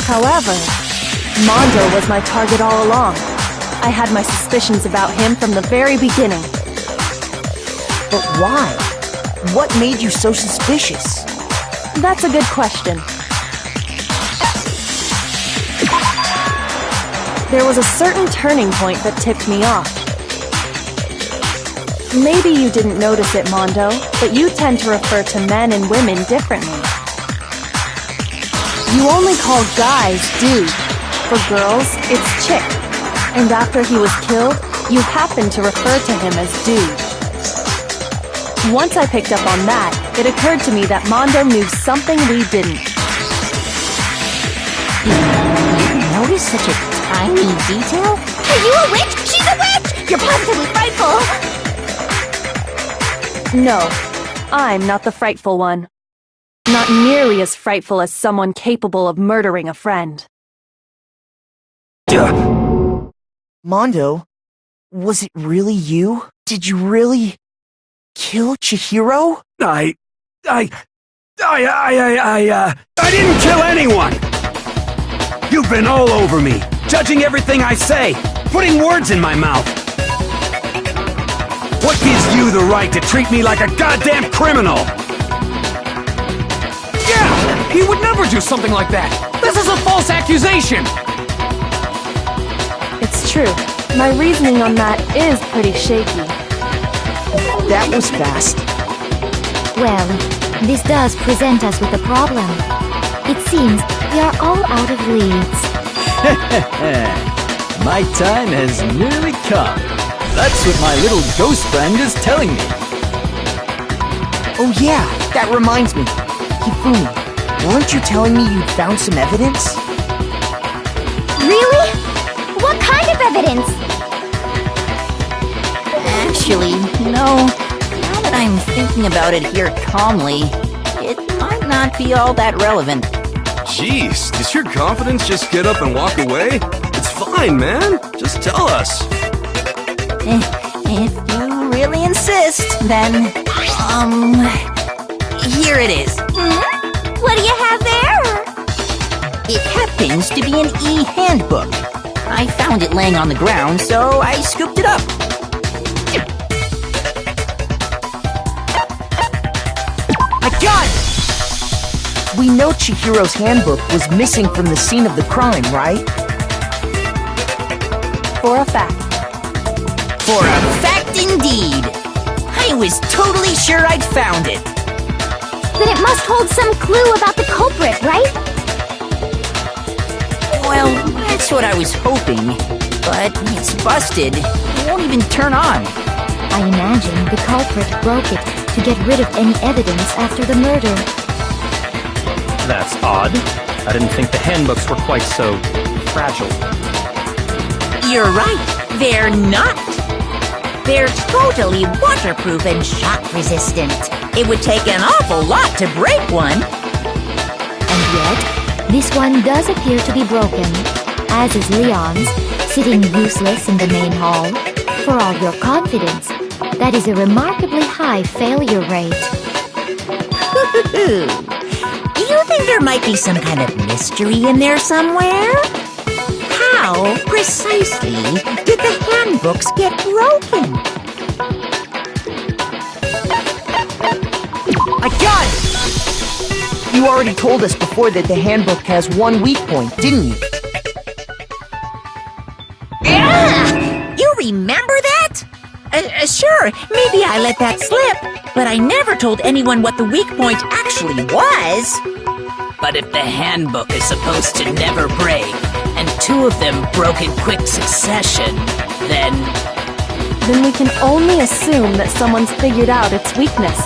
However, Mondo was my target all along. I had my suspicions about him from the very beginning. But why? What made you so suspicious? That's a good question. There was a certain turning point that tipped me off. Maybe you didn't notice it, Mondo, but you tend to refer to men and women differently. You only call guys dude. For girls, it's chick. And after he was killed, you happened to refer to him as dude. Once I picked up on that, it occurred to me that Mondo knew something we didn't. You noticed such a tiny detail? Are you a witch? She's a witch! You're positively frightful! No, I'm not the frightful one. Not nearly as frightful as someone capable of murdering a friend. Mondo, was it really you? Did you really kill Chihiro? I didn't kill anyone! You've been all over me, judging everything I say, putting words in my mouth. What gives you the right to treat me like a goddamn criminal? Yeah! He would never do something like that! This is a false accusation! It's true. My reasoning on that is pretty shaky. That was fast. Well, this does present us with a problem. It seems we are all out of leads. My time has nearly come. That's what my little ghost friend is telling me. Oh yeah, that reminds me. Hifumi, weren't you telling me you'd found some evidence? Really? What kind of evidence? Actually, now that I'm thinking about it here calmly, it might not be all that relevant. Jeez, does your confidence just get up and walk away? It's fine, man. Just tell us. If you really insist, then, here it is. What do you have there? It happens to be an e-handbook. I found it laying on the ground, so I scooped it up. I got it! We know Chihiro's handbook was missing from the scene of the crime, right? For a fact. For a fact indeed. I was totally sure I'd found it. Then it must hold some clue about the culprit, right? Well, that's what I was hoping. But it's busted. It won't even turn on. I imagine the culprit broke it to get rid of any evidence after the murder. That's odd. I didn't think the handbooks were quite so fragile. You're right. They're not. They're totally waterproof and shock resistant. It would take an awful lot to break one. And yet, this one does appear to be broken, as is Leon's, sitting useless in the main hall. For all your confidence, that is a remarkably high failure rate. Do you you think there might be some kind of mystery in there somewhere? How precisely did the handbooks get broken? I got it! You already told us before that the handbook has one weak point, didn't you? You remember that? Sure, maybe I let that slip, but I never told anyone what the weak point actually was. But if the handbook is supposed to never break, and two of them broke in quick succession, then we can only assume that someone's figured out its weakness.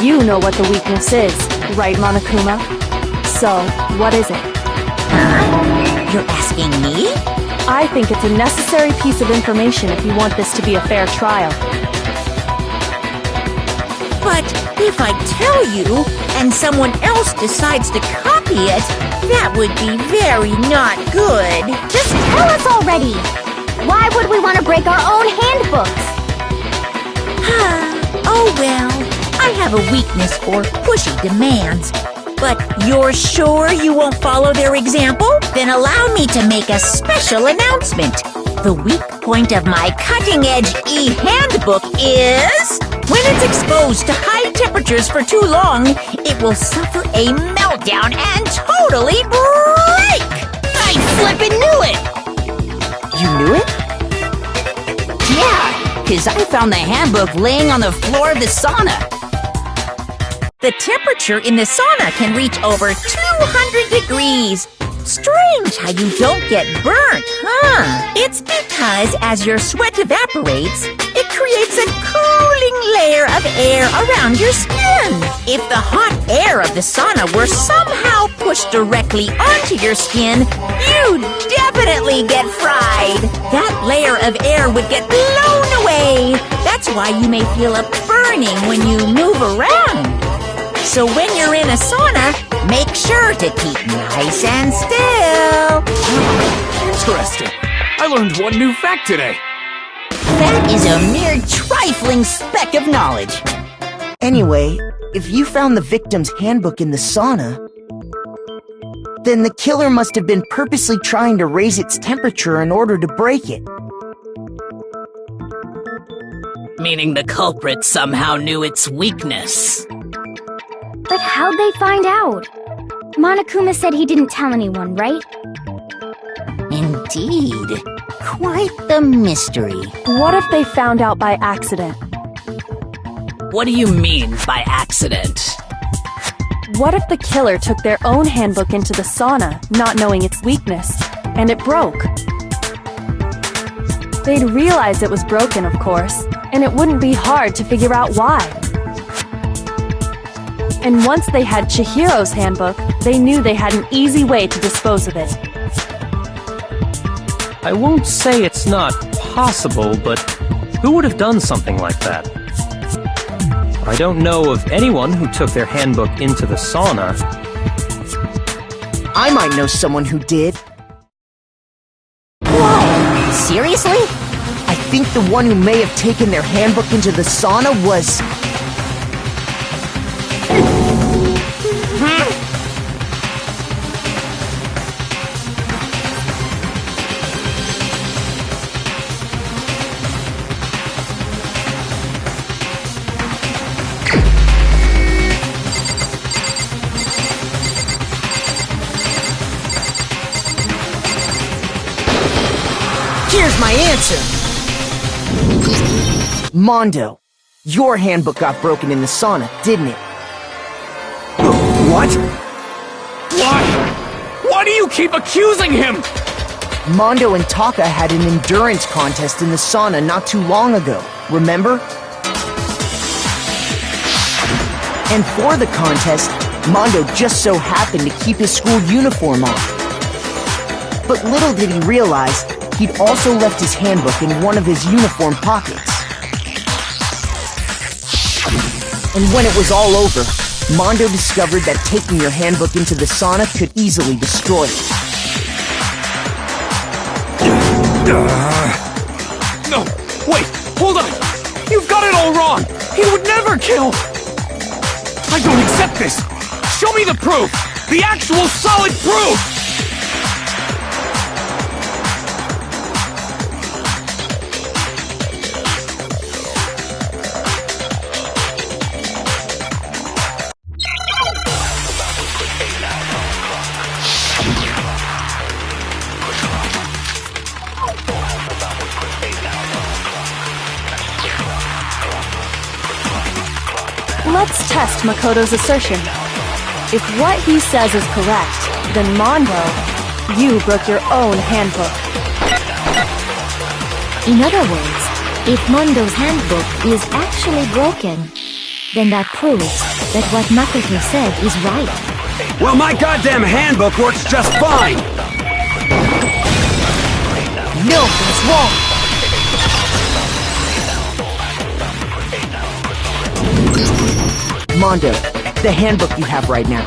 You know what the weakness is, right, Monokuma? So, what is it? You're asking me? I think it's a necessary piece of information if you want this to be a fair trial. But if I tell you, and someone else decides to copy it, that would be very not good. Just tell us already! Why would we want to break our own handbooks? Oh well, I have a weakness for pushy demands. But you're sure you won't follow their example? Then allow me to make a special announcement. The weak point of my cutting-edge e-handbook is... when it's exposed to high temperatures for too long, it will suffer a meltdown and totally break! I flippin' knew it! You knew it? Yeah, 'cause I found the handbook laying on the floor of the sauna. The temperature in the sauna can reach over 200 degrees. Strange how you don't get burnt, huh? It's because as your sweat evaporates, it creates a cooling layer of air around your skin. If the hot air of the sauna were somehow pushed directly onto your skin, you'd definitely get fried. That layer of air would get blown away. That's why you may feel a burning when you move around. So when you're in a sauna, make sure to keep nice and still. Interesting. I learned one new fact today. That is a mere trifling speck of knowledge. Anyway, if you found the victim's handbook in the sauna, then the killer must have been purposely trying to raise its temperature in order to break it. Meaning the culprit somehow knew its weakness. But how'd they find out? Monokuma said he didn't tell anyone, right? Indeed. Quite the mystery. What if they found out by accident? What do you mean by accident? What if the killer took their own handbook into the sauna, not knowing its weakness, and it broke? They'd realize it was broken, of course, and it wouldn't be hard to figure out why. And once they had Chihiro's handbook, they knew they had an easy way to dispose of it. I won't say it's not possible, but who would have done something like that? I don't know of anyone who took their handbook into the sauna. I might know someone who did. Whoa! Seriously? I think the one who may have taken their handbook into the sauna was... Here's my answer! Mondo, your handbook got broken in the sauna, didn't it? What? Why? Why do you keep accusing him? Mondo and Taka had an endurance contest in the sauna not too long ago, remember? And for the contest, Mondo just so happened to keep his school uniform on. But little did he realize, he'd also left his handbook in one of his uniform pockets. And when it was all over, Mondo discovered that taking your handbook into the sauna could easily destroy it. No, wait, hold on! You've got it all wrong! He would never kill! I don't accept this! Show me the proof! The actual solid proof! Let's test Makoto's assertion. If what he says is correct, then Mondo, you broke your own handbook. In other words, if Mondo's handbook is actually broken, then that proves that what Makoto said is right. Well, my goddamn handbook works just fine! No, that's wrong! Mondo, the handbook you have right now,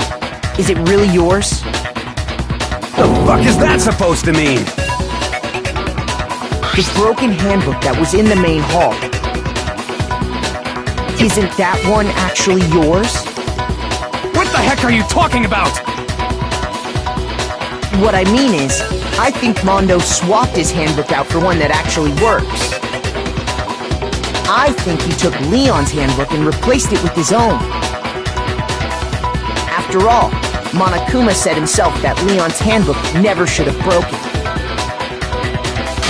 is it really yours? The fuck is that supposed to mean? The broken handbook that was in the main hall. Isn't that one actually yours? What the heck are you talking about? What I mean is, I think Mondo swapped his handbook out for one that actually works. I think he took Leon's handbook and replaced it with his own. After all, Monokuma said himself that Leon's handbook never should have broken.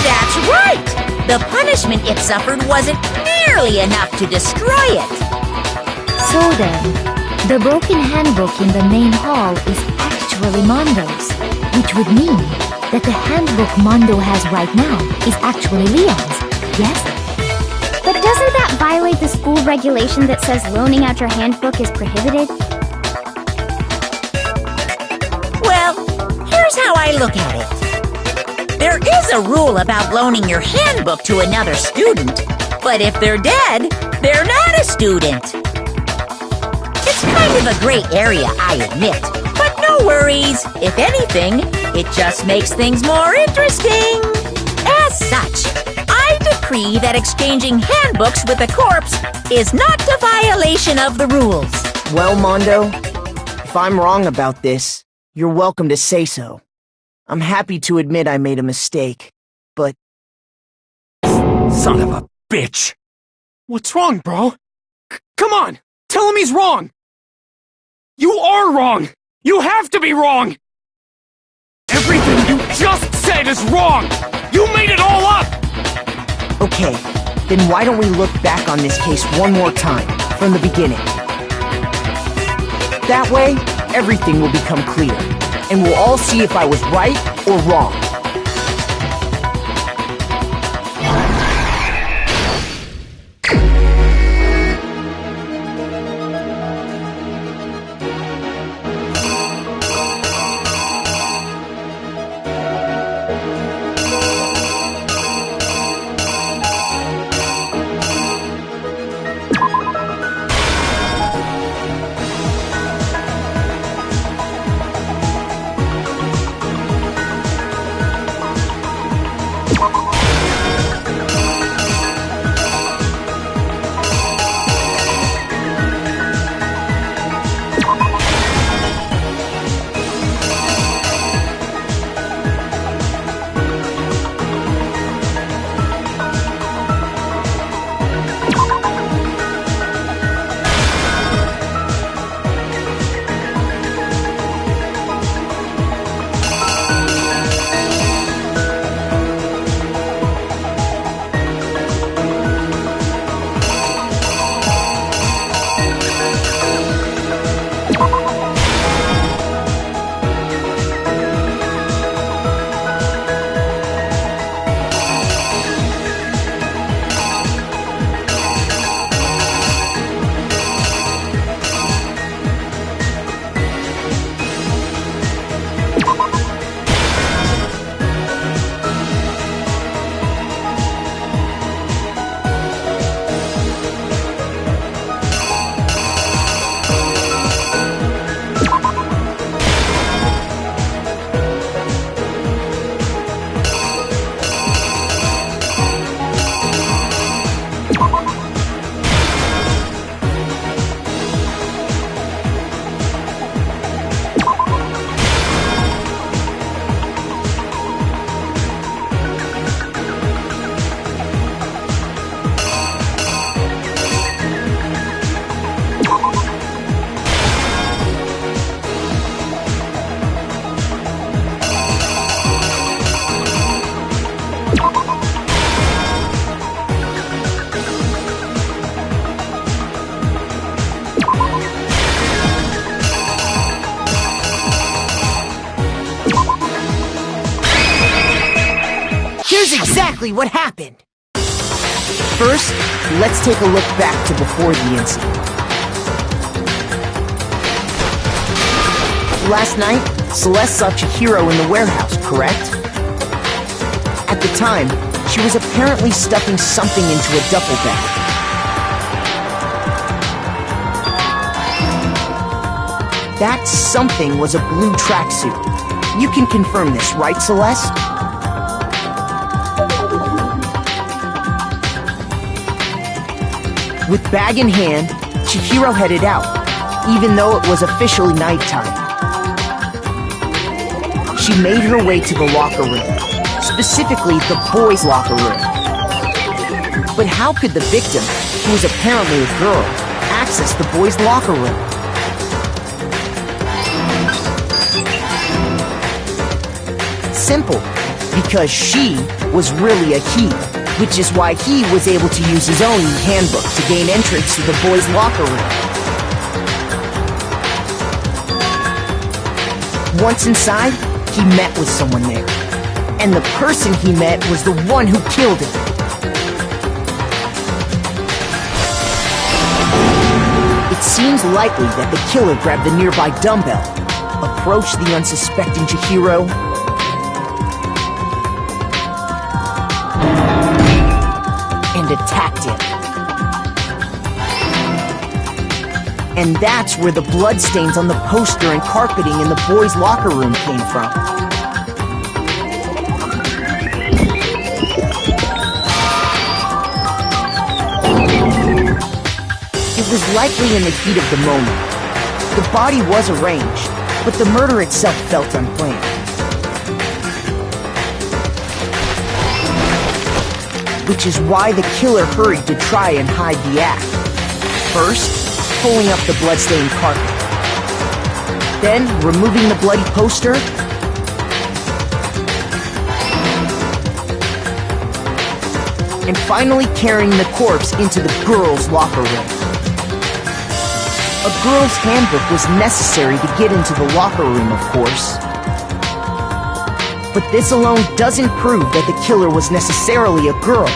That's right! The punishment it suffered wasn't nearly enough to destroy it. So then, the broken handbook in the main hall is actually Mondo's, which would mean that the handbook Mondo has right now is actually Leon's, yes? But doesn't that violate the school regulation that says loaning out your handbook is prohibited? Well, here's how I look at it. There is a rule about loaning your handbook to another student, but if they're dead, they're not a student. It's kind of a gray area, I admit, but no worries. If anything, it just makes things more interesting. As such, I decree that exchanging handbooks with a corpse is not a violation of the rules. Well, Mondo, if I'm wrong about this, you're welcome to say so. I'm happy to admit I made a mistake, but... Son of a bitch! What's wrong, bro? Come on! Tell him he's wrong! You are wrong! You have to be wrong! Everything you just said is wrong! You made it all up! Okay, then why don't we look back on this case one more time, from the beginning? That way, everything will become clear, and we'll all see if I was right or wrong. exactly what happened. First, let's take a look back to before the incident. Last night, Celeste saw Chihiro in the warehouse, correct? At the time, she was apparently stuffing something into a duffel bag. That something was a blue tracksuit. You can confirm this, right, Celeste? With bag in hand, Chihiro headed out, even though it was officially nighttime. She made her way to the locker room, specifically the boys' locker room. But how could the victim, who was apparently a girl, access the boys' locker room? Simple, because she was really a he, which is why he was able to use his own handbook to gain entrance to the boys' locker room. Once inside, he met with someone there, and the person he met was the one who killed him. It seems likely that the killer grabbed the nearby dumbbell, approached the unsuspecting Chihiro, and attacked him. And that's where the bloodstains on the poster and carpeting in the boys' locker room came from. It was likely in the heat of the moment. The body was arranged, but the murder itself felt unplanned. Which is why the killer hurried to try and hide the act. First, pulling up the bloodstained carpet. Then, removing the bloody poster. And finally carrying the corpse into the girls' locker room. A girl's handbook was necessary to get into the locker room, of course. But this alone doesn't prove that the killer was necessarily a girl.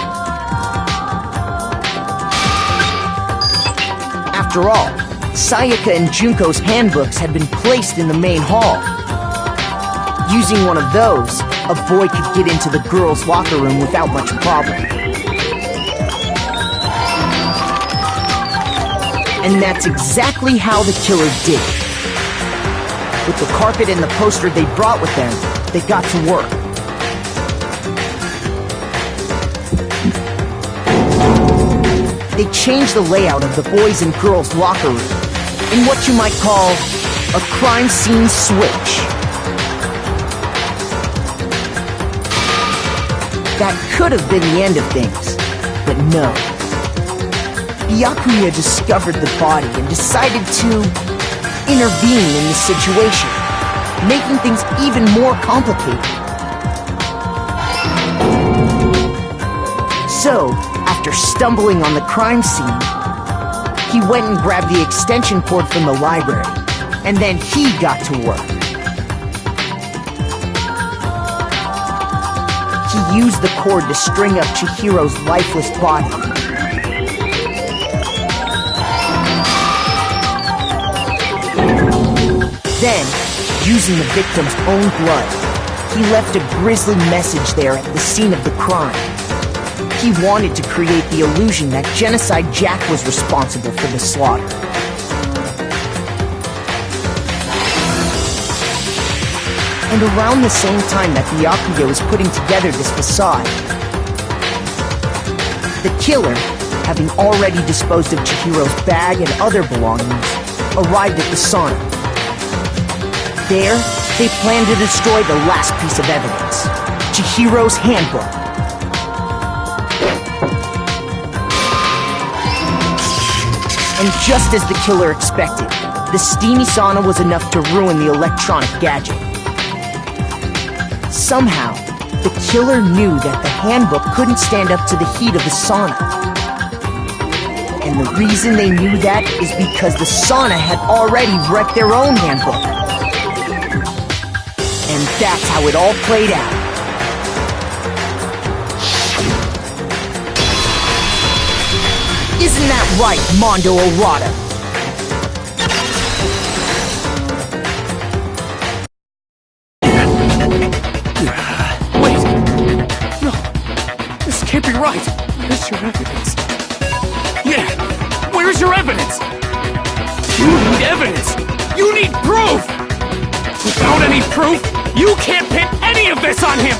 After all, Sayaka and Junko's handbooks had been placed in the main hall. Using one of those, a boy could get into the girls' locker room without much problem. And that's exactly how the killer did it. With the carpet and the poster they brought with them, they got to work. They changed the layout of the boys' and girls' locker room in what you might call a crime scene switch. That could have been the end of things, but no. Byakuya discovered the body and decided to intervene in the situation, making things even more complicated. So, after stumbling on the crime scene, he went and grabbed the extension cord from the library, and then he got to work. He used the cord to string up Chihiro's lifeless body. Then, using the victim's own blood, he left a grisly message there at the scene of the crime. He wanted to create the illusion that Genocide Jack was responsible for the slaughter. And around the same time that Byakuya was putting together this facade, the killer, having already disposed of Chihiro's bag and other belongings, arrived at the sauna. There, they planned to destroy the last piece of evidence, Chihiro's handbook. And just as the killer expected, the steamy sauna was enough to ruin the electronic gadget. Somehow, the killer knew that the handbook couldn't stand up to the heat of the sauna. And the reason they knew that is because the sauna had already wrecked their own handbook. And that's how it all played out. Isn't that right, Mondo Orada? Wait! No! This can't be right! Where's your evidence? Yeah! Where's your evidence? You need evidence! You need proof! Without any proof, you can't pin any of this on him!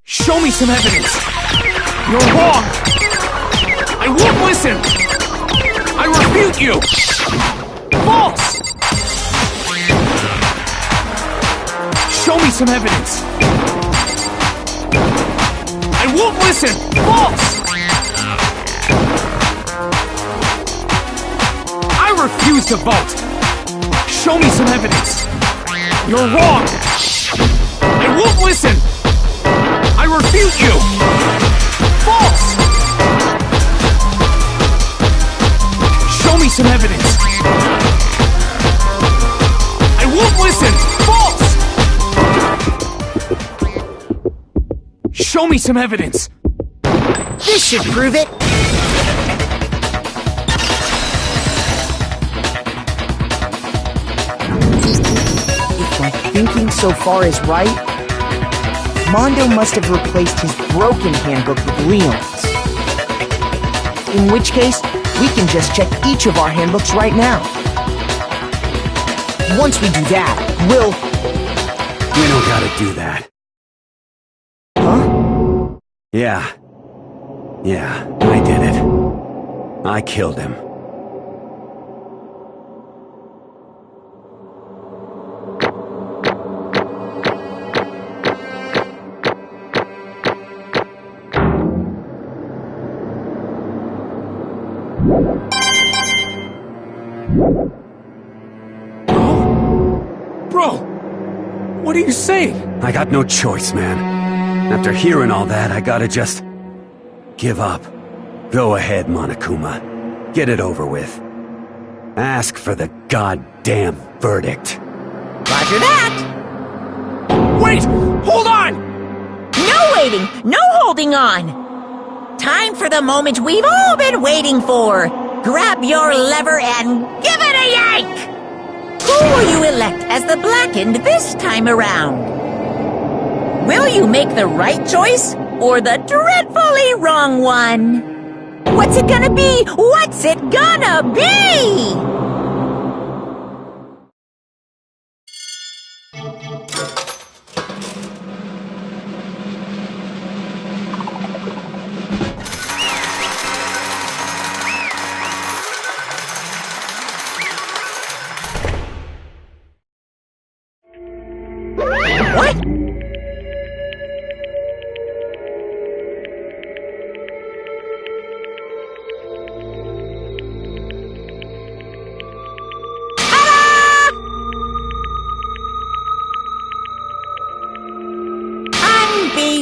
Show me some evidence! You're wrong! I won't listen! I refute you! False! Show me some evidence! I won't listen! False! I refuse to vote! Show me some evidence! You're wrong! I won't listen! I refute you! False! Show me some evidence! I won't listen! False! Show me some evidence! This should prove it! If my thinking so far is right, Mondo must have replaced his broken handbook with Leon's. In which case, we can just check each of our handbooks right now. Once we do that, we'll... We don't gotta do that. Huh? Yeah, I did it. I killed him. Bro! What are you saying? I got no choice, man. After hearing all that, I gotta just... give up. Go ahead, Monokuma. Get it over with. Ask for the goddamn verdict. Roger that! Wait! Hold on! No waiting! No holding on! Time for the moment we've all been waiting for! Grab your lever and give it a yank! Who will you elect as the Blackened this time around? Will you make the right choice or the dreadfully wrong one? What's it gonna be? What's it gonna be?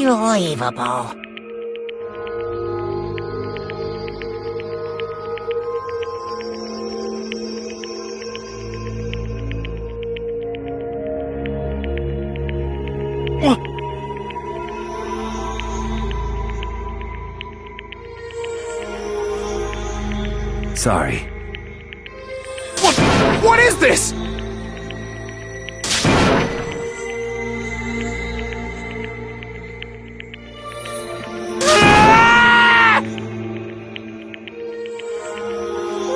Unbelievable. Sorry. What is this?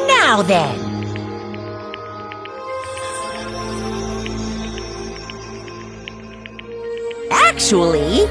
Now then. Actually...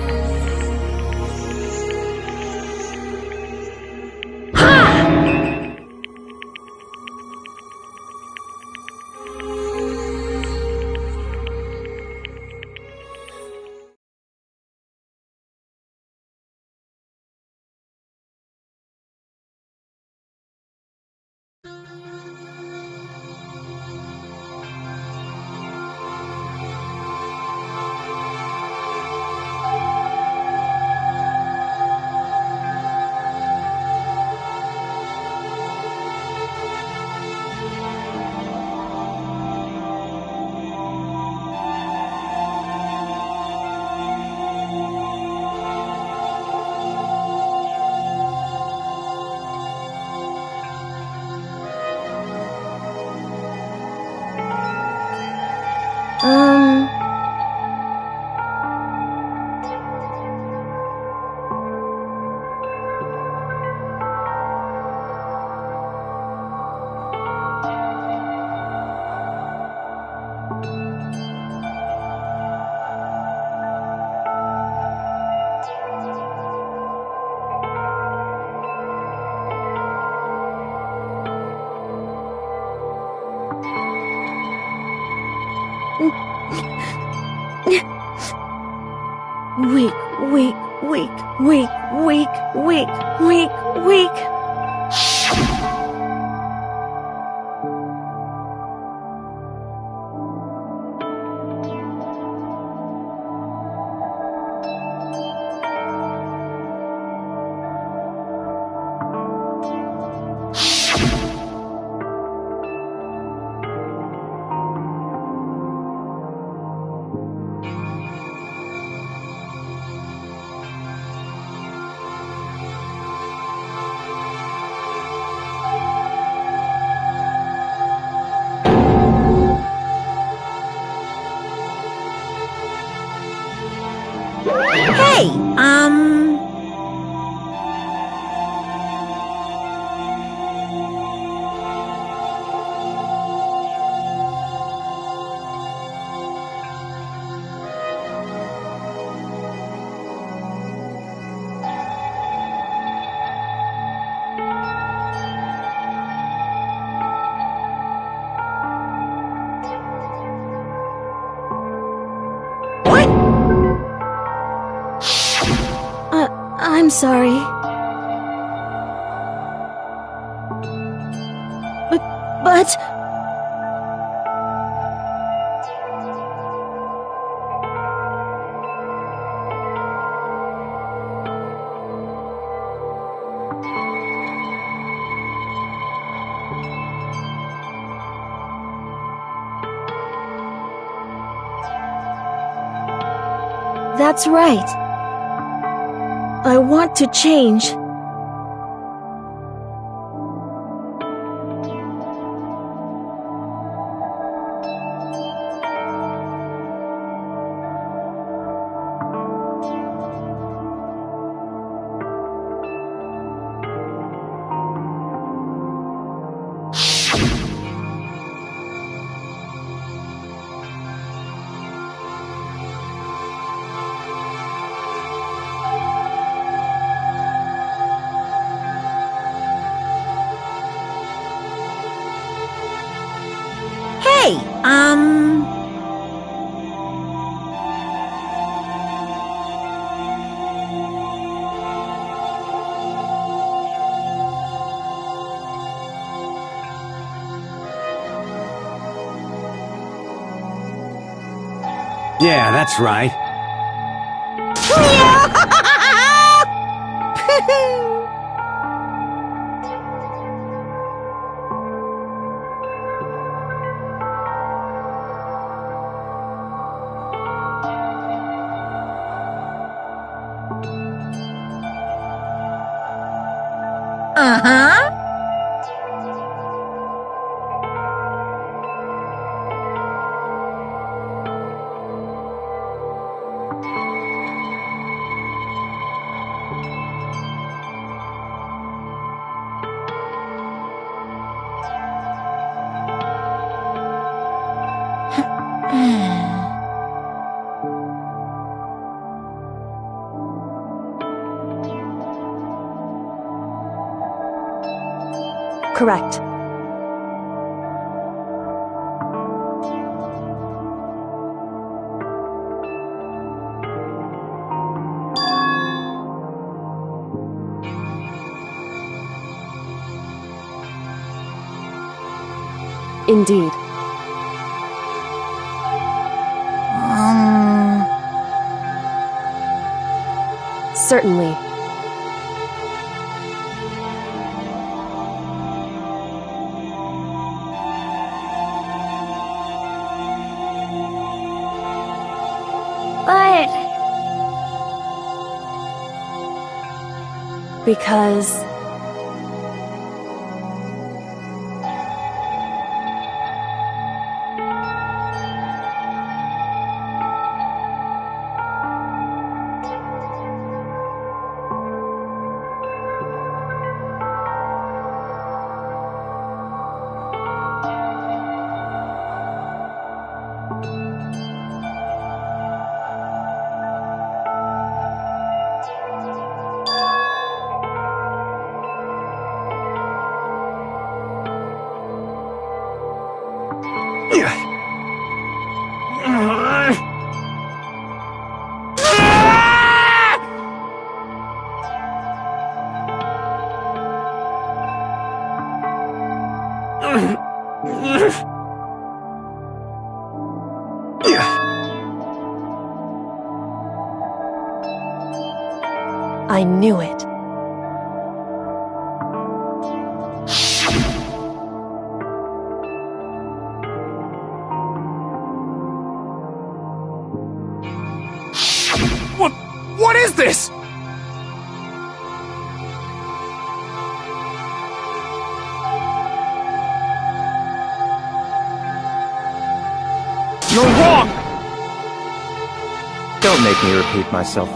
Weak. Hey, I'm sorry. But... That's right. I want to change. hey, Yeah, that's right. Uh-huh. Correct. Indeed. Certainly. But... Because... I knew it. What is this? You're wrong! Don't make me repeat myself.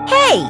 Hey,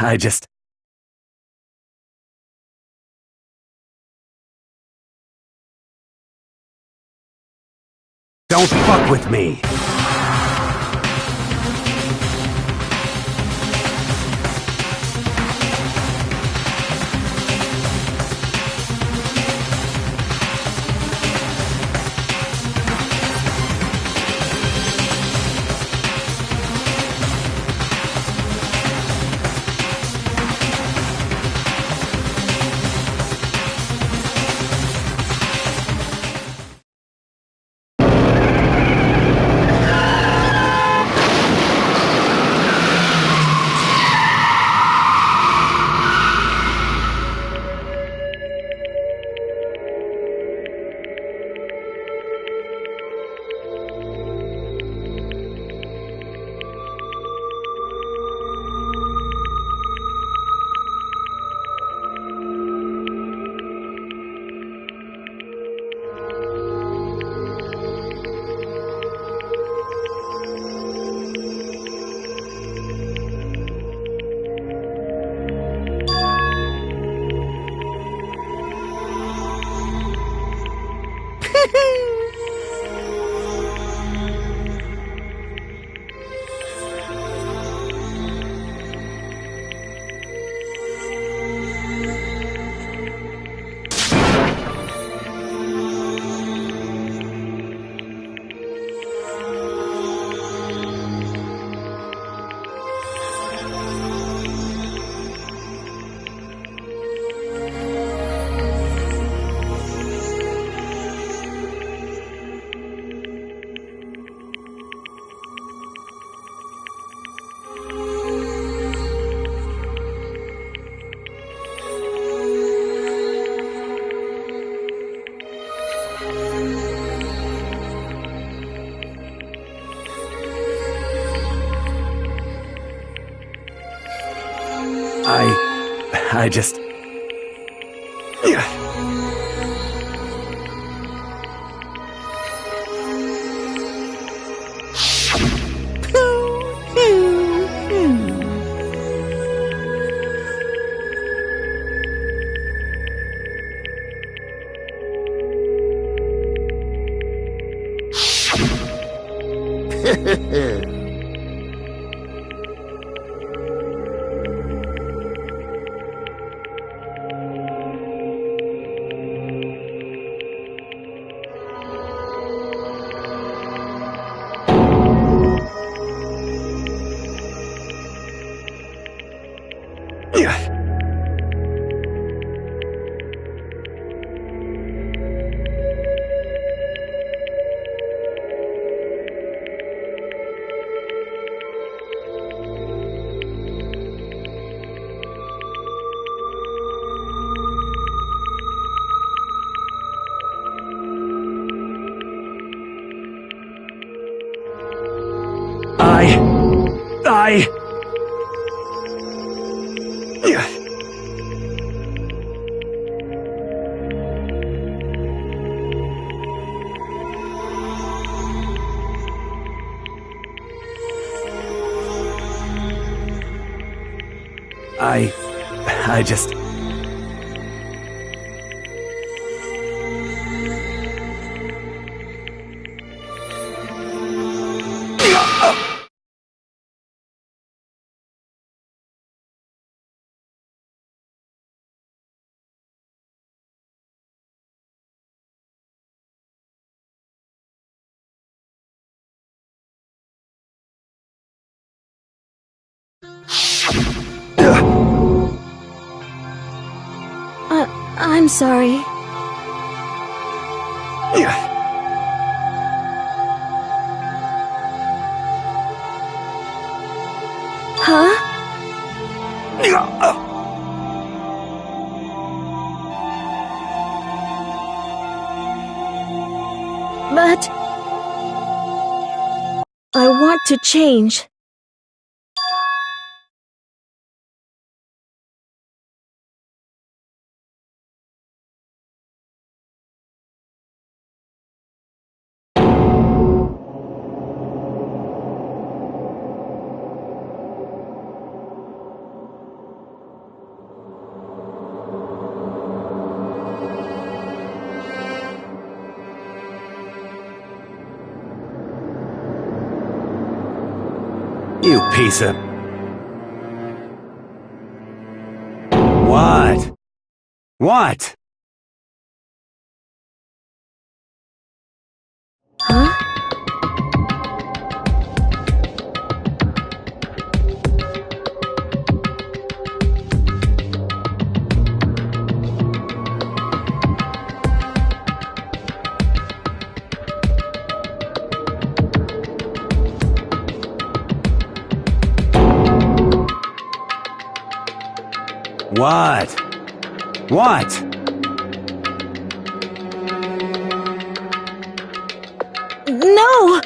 I just... Don't fuck with me! I just... I just... I'm sorry. Huh? But... I want to change. piece of... What? What? Huh? What? What? No!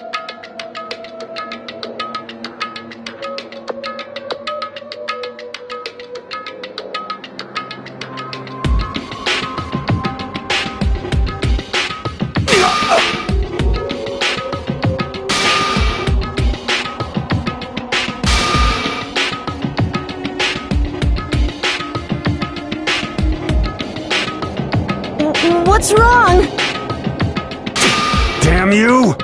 What's wrong? Damn you!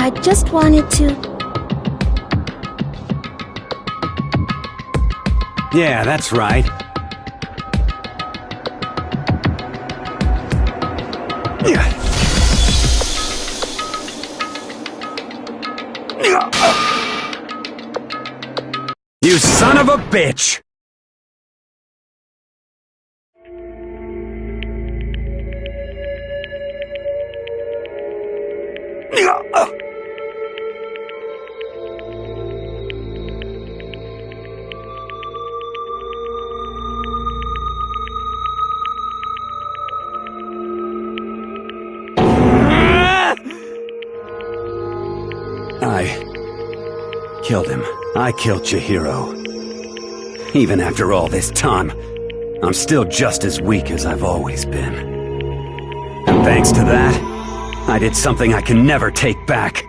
I just wanted to... Yeah, that's right. You son of a bitch! I killed him. I killed Chihiro. Even after all this time, I'm still just as weak as I've always been. And thanks to that, I did something I can never take back.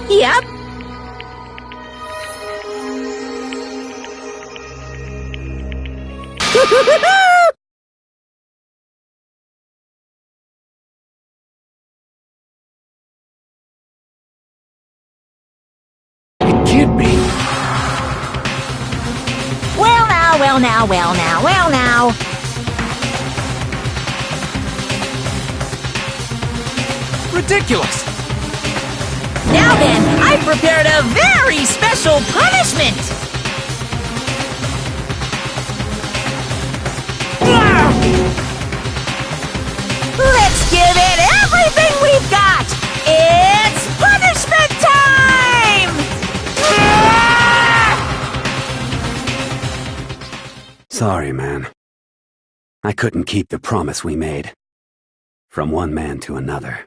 Yep. It can't be. Well now, well now, well now, well now. Ridiculous! Now then, I've prepared a very special punishment! Let's give it everything we've got! It's punishment time! Sorry, man. I couldn't keep the promise we made. From one man to another.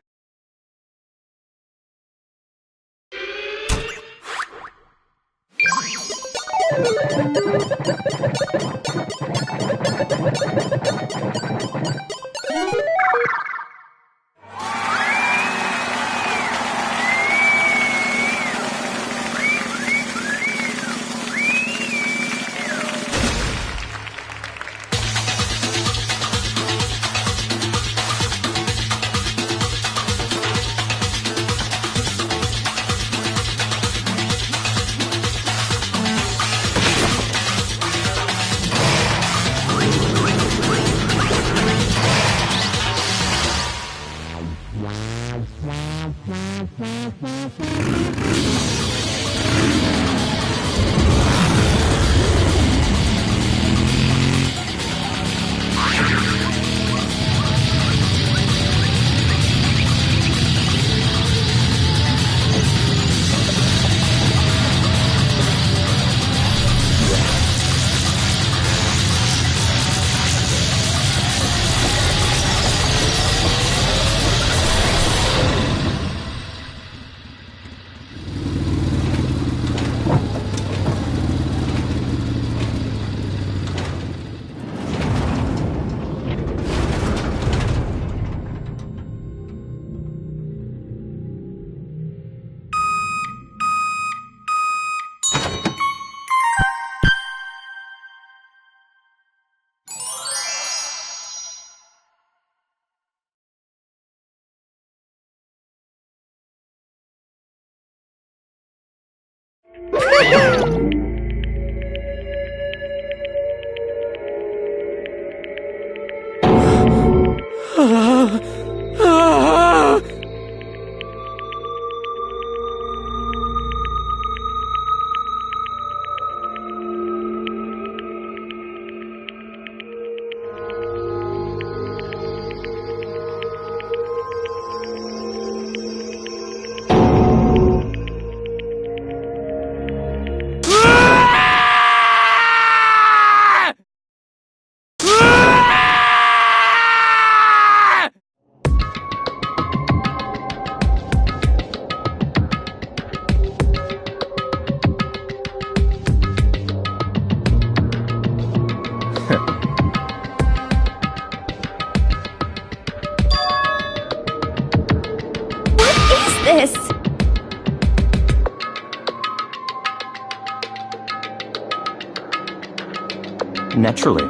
naturally.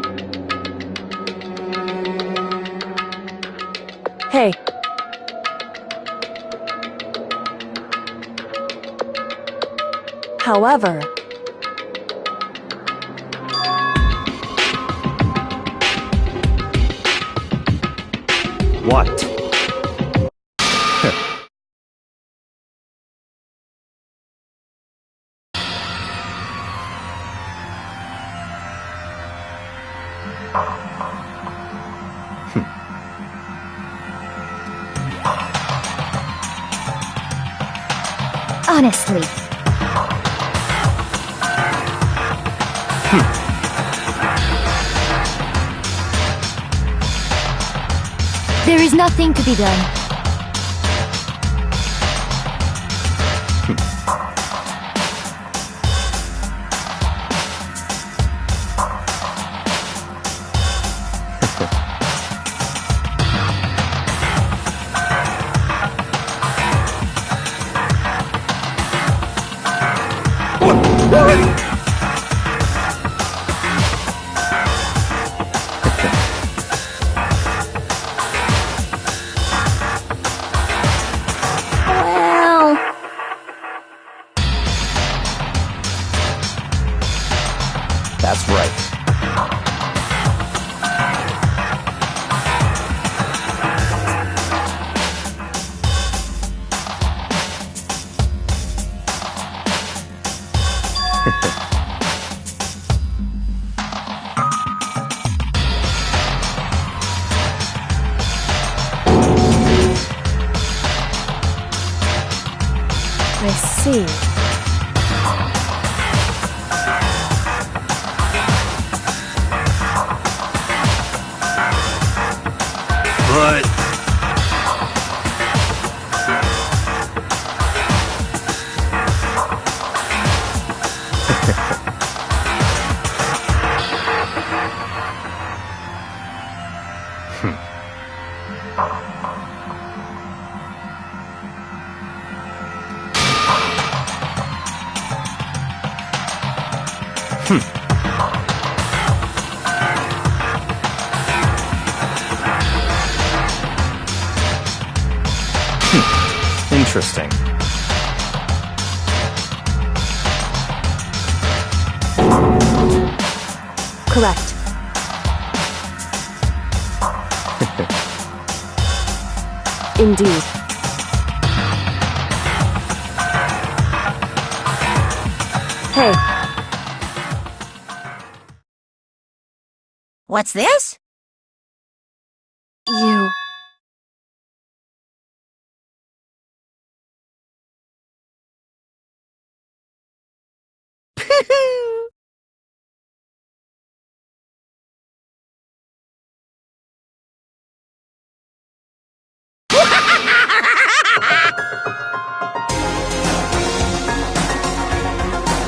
Hey. However, What? Honestly. There is nothing to be done. Well, That's right. I see. But... Interesting. Correct. Indeed. Hey, What's this? you...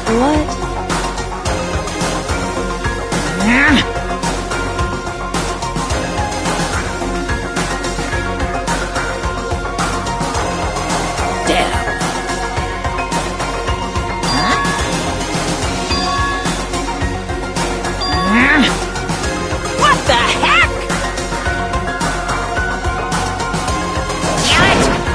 What? What the heck? Damn it!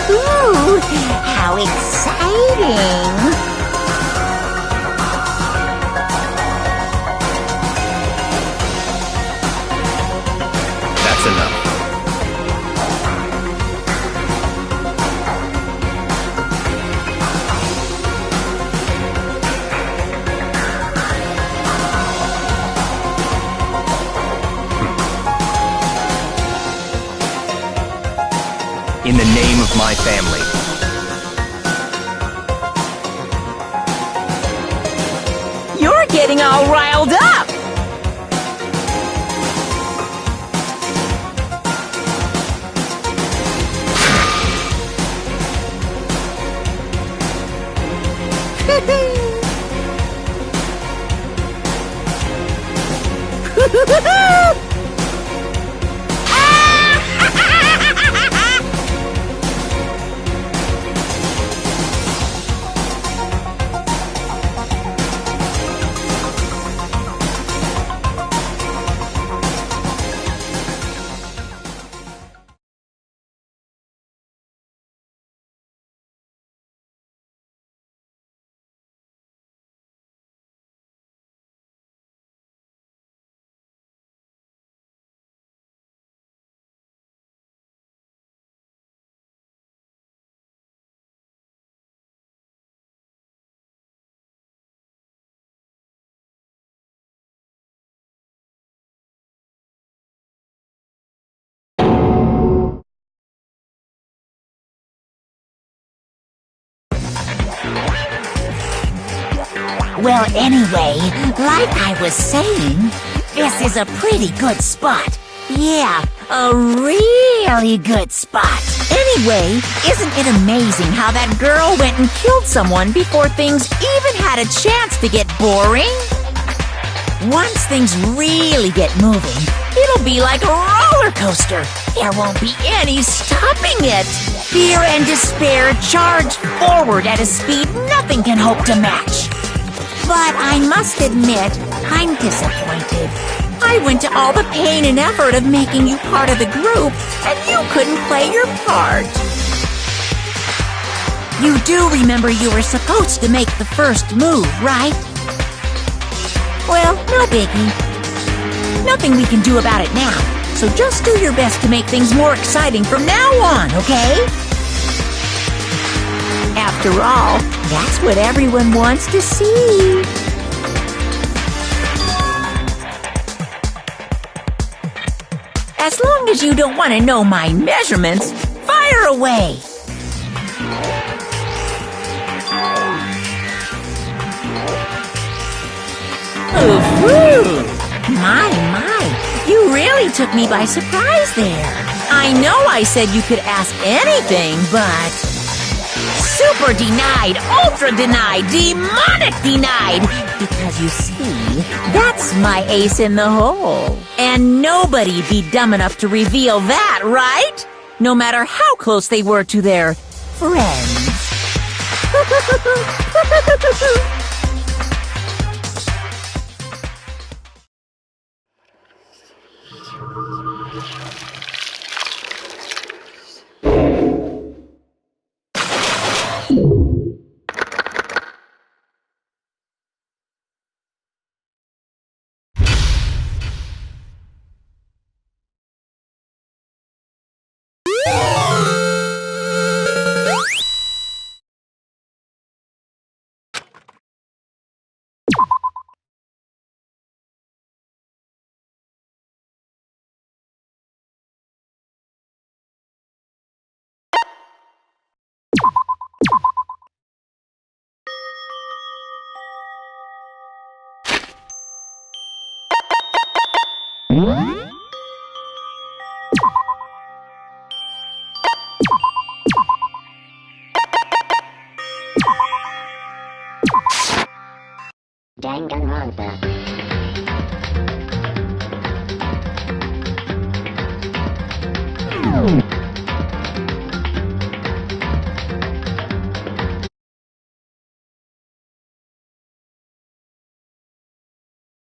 Ooh, how exciting! That's enough. In the name of my family. You're getting all riled up! Well, anyway, like I was saying, this is a pretty good spot. Yeah, a really good spot. Anyway, isn't it amazing how that girl went and killed someone before things even had a chance to get boring? Once things really get moving, it'll be like a roller coaster. There won't be any stopping it. Fear and despair charge forward at a speed nothing can hope to match. But I must admit, I'm disappointed. I went to all the pain and effort of making you part of the group, and you couldn't play your part. You do remember you were supposed to make the first move, right? Well, no biggie. Nothing we can do about it now, so just do your best to make things more exciting from now on, okay? After all, that's what everyone wants to see. As long as you don't want to know my measurements, fire away! Ooh, my, you really took me by surprise there. I know I said you could ask anything, but... Super denied, ultra denied, demonic denied! Because you see, that's my ace in the hole. And nobody'd be dumb enough to reveal that, right? No matter how close they were to their friends. DanganRonpa.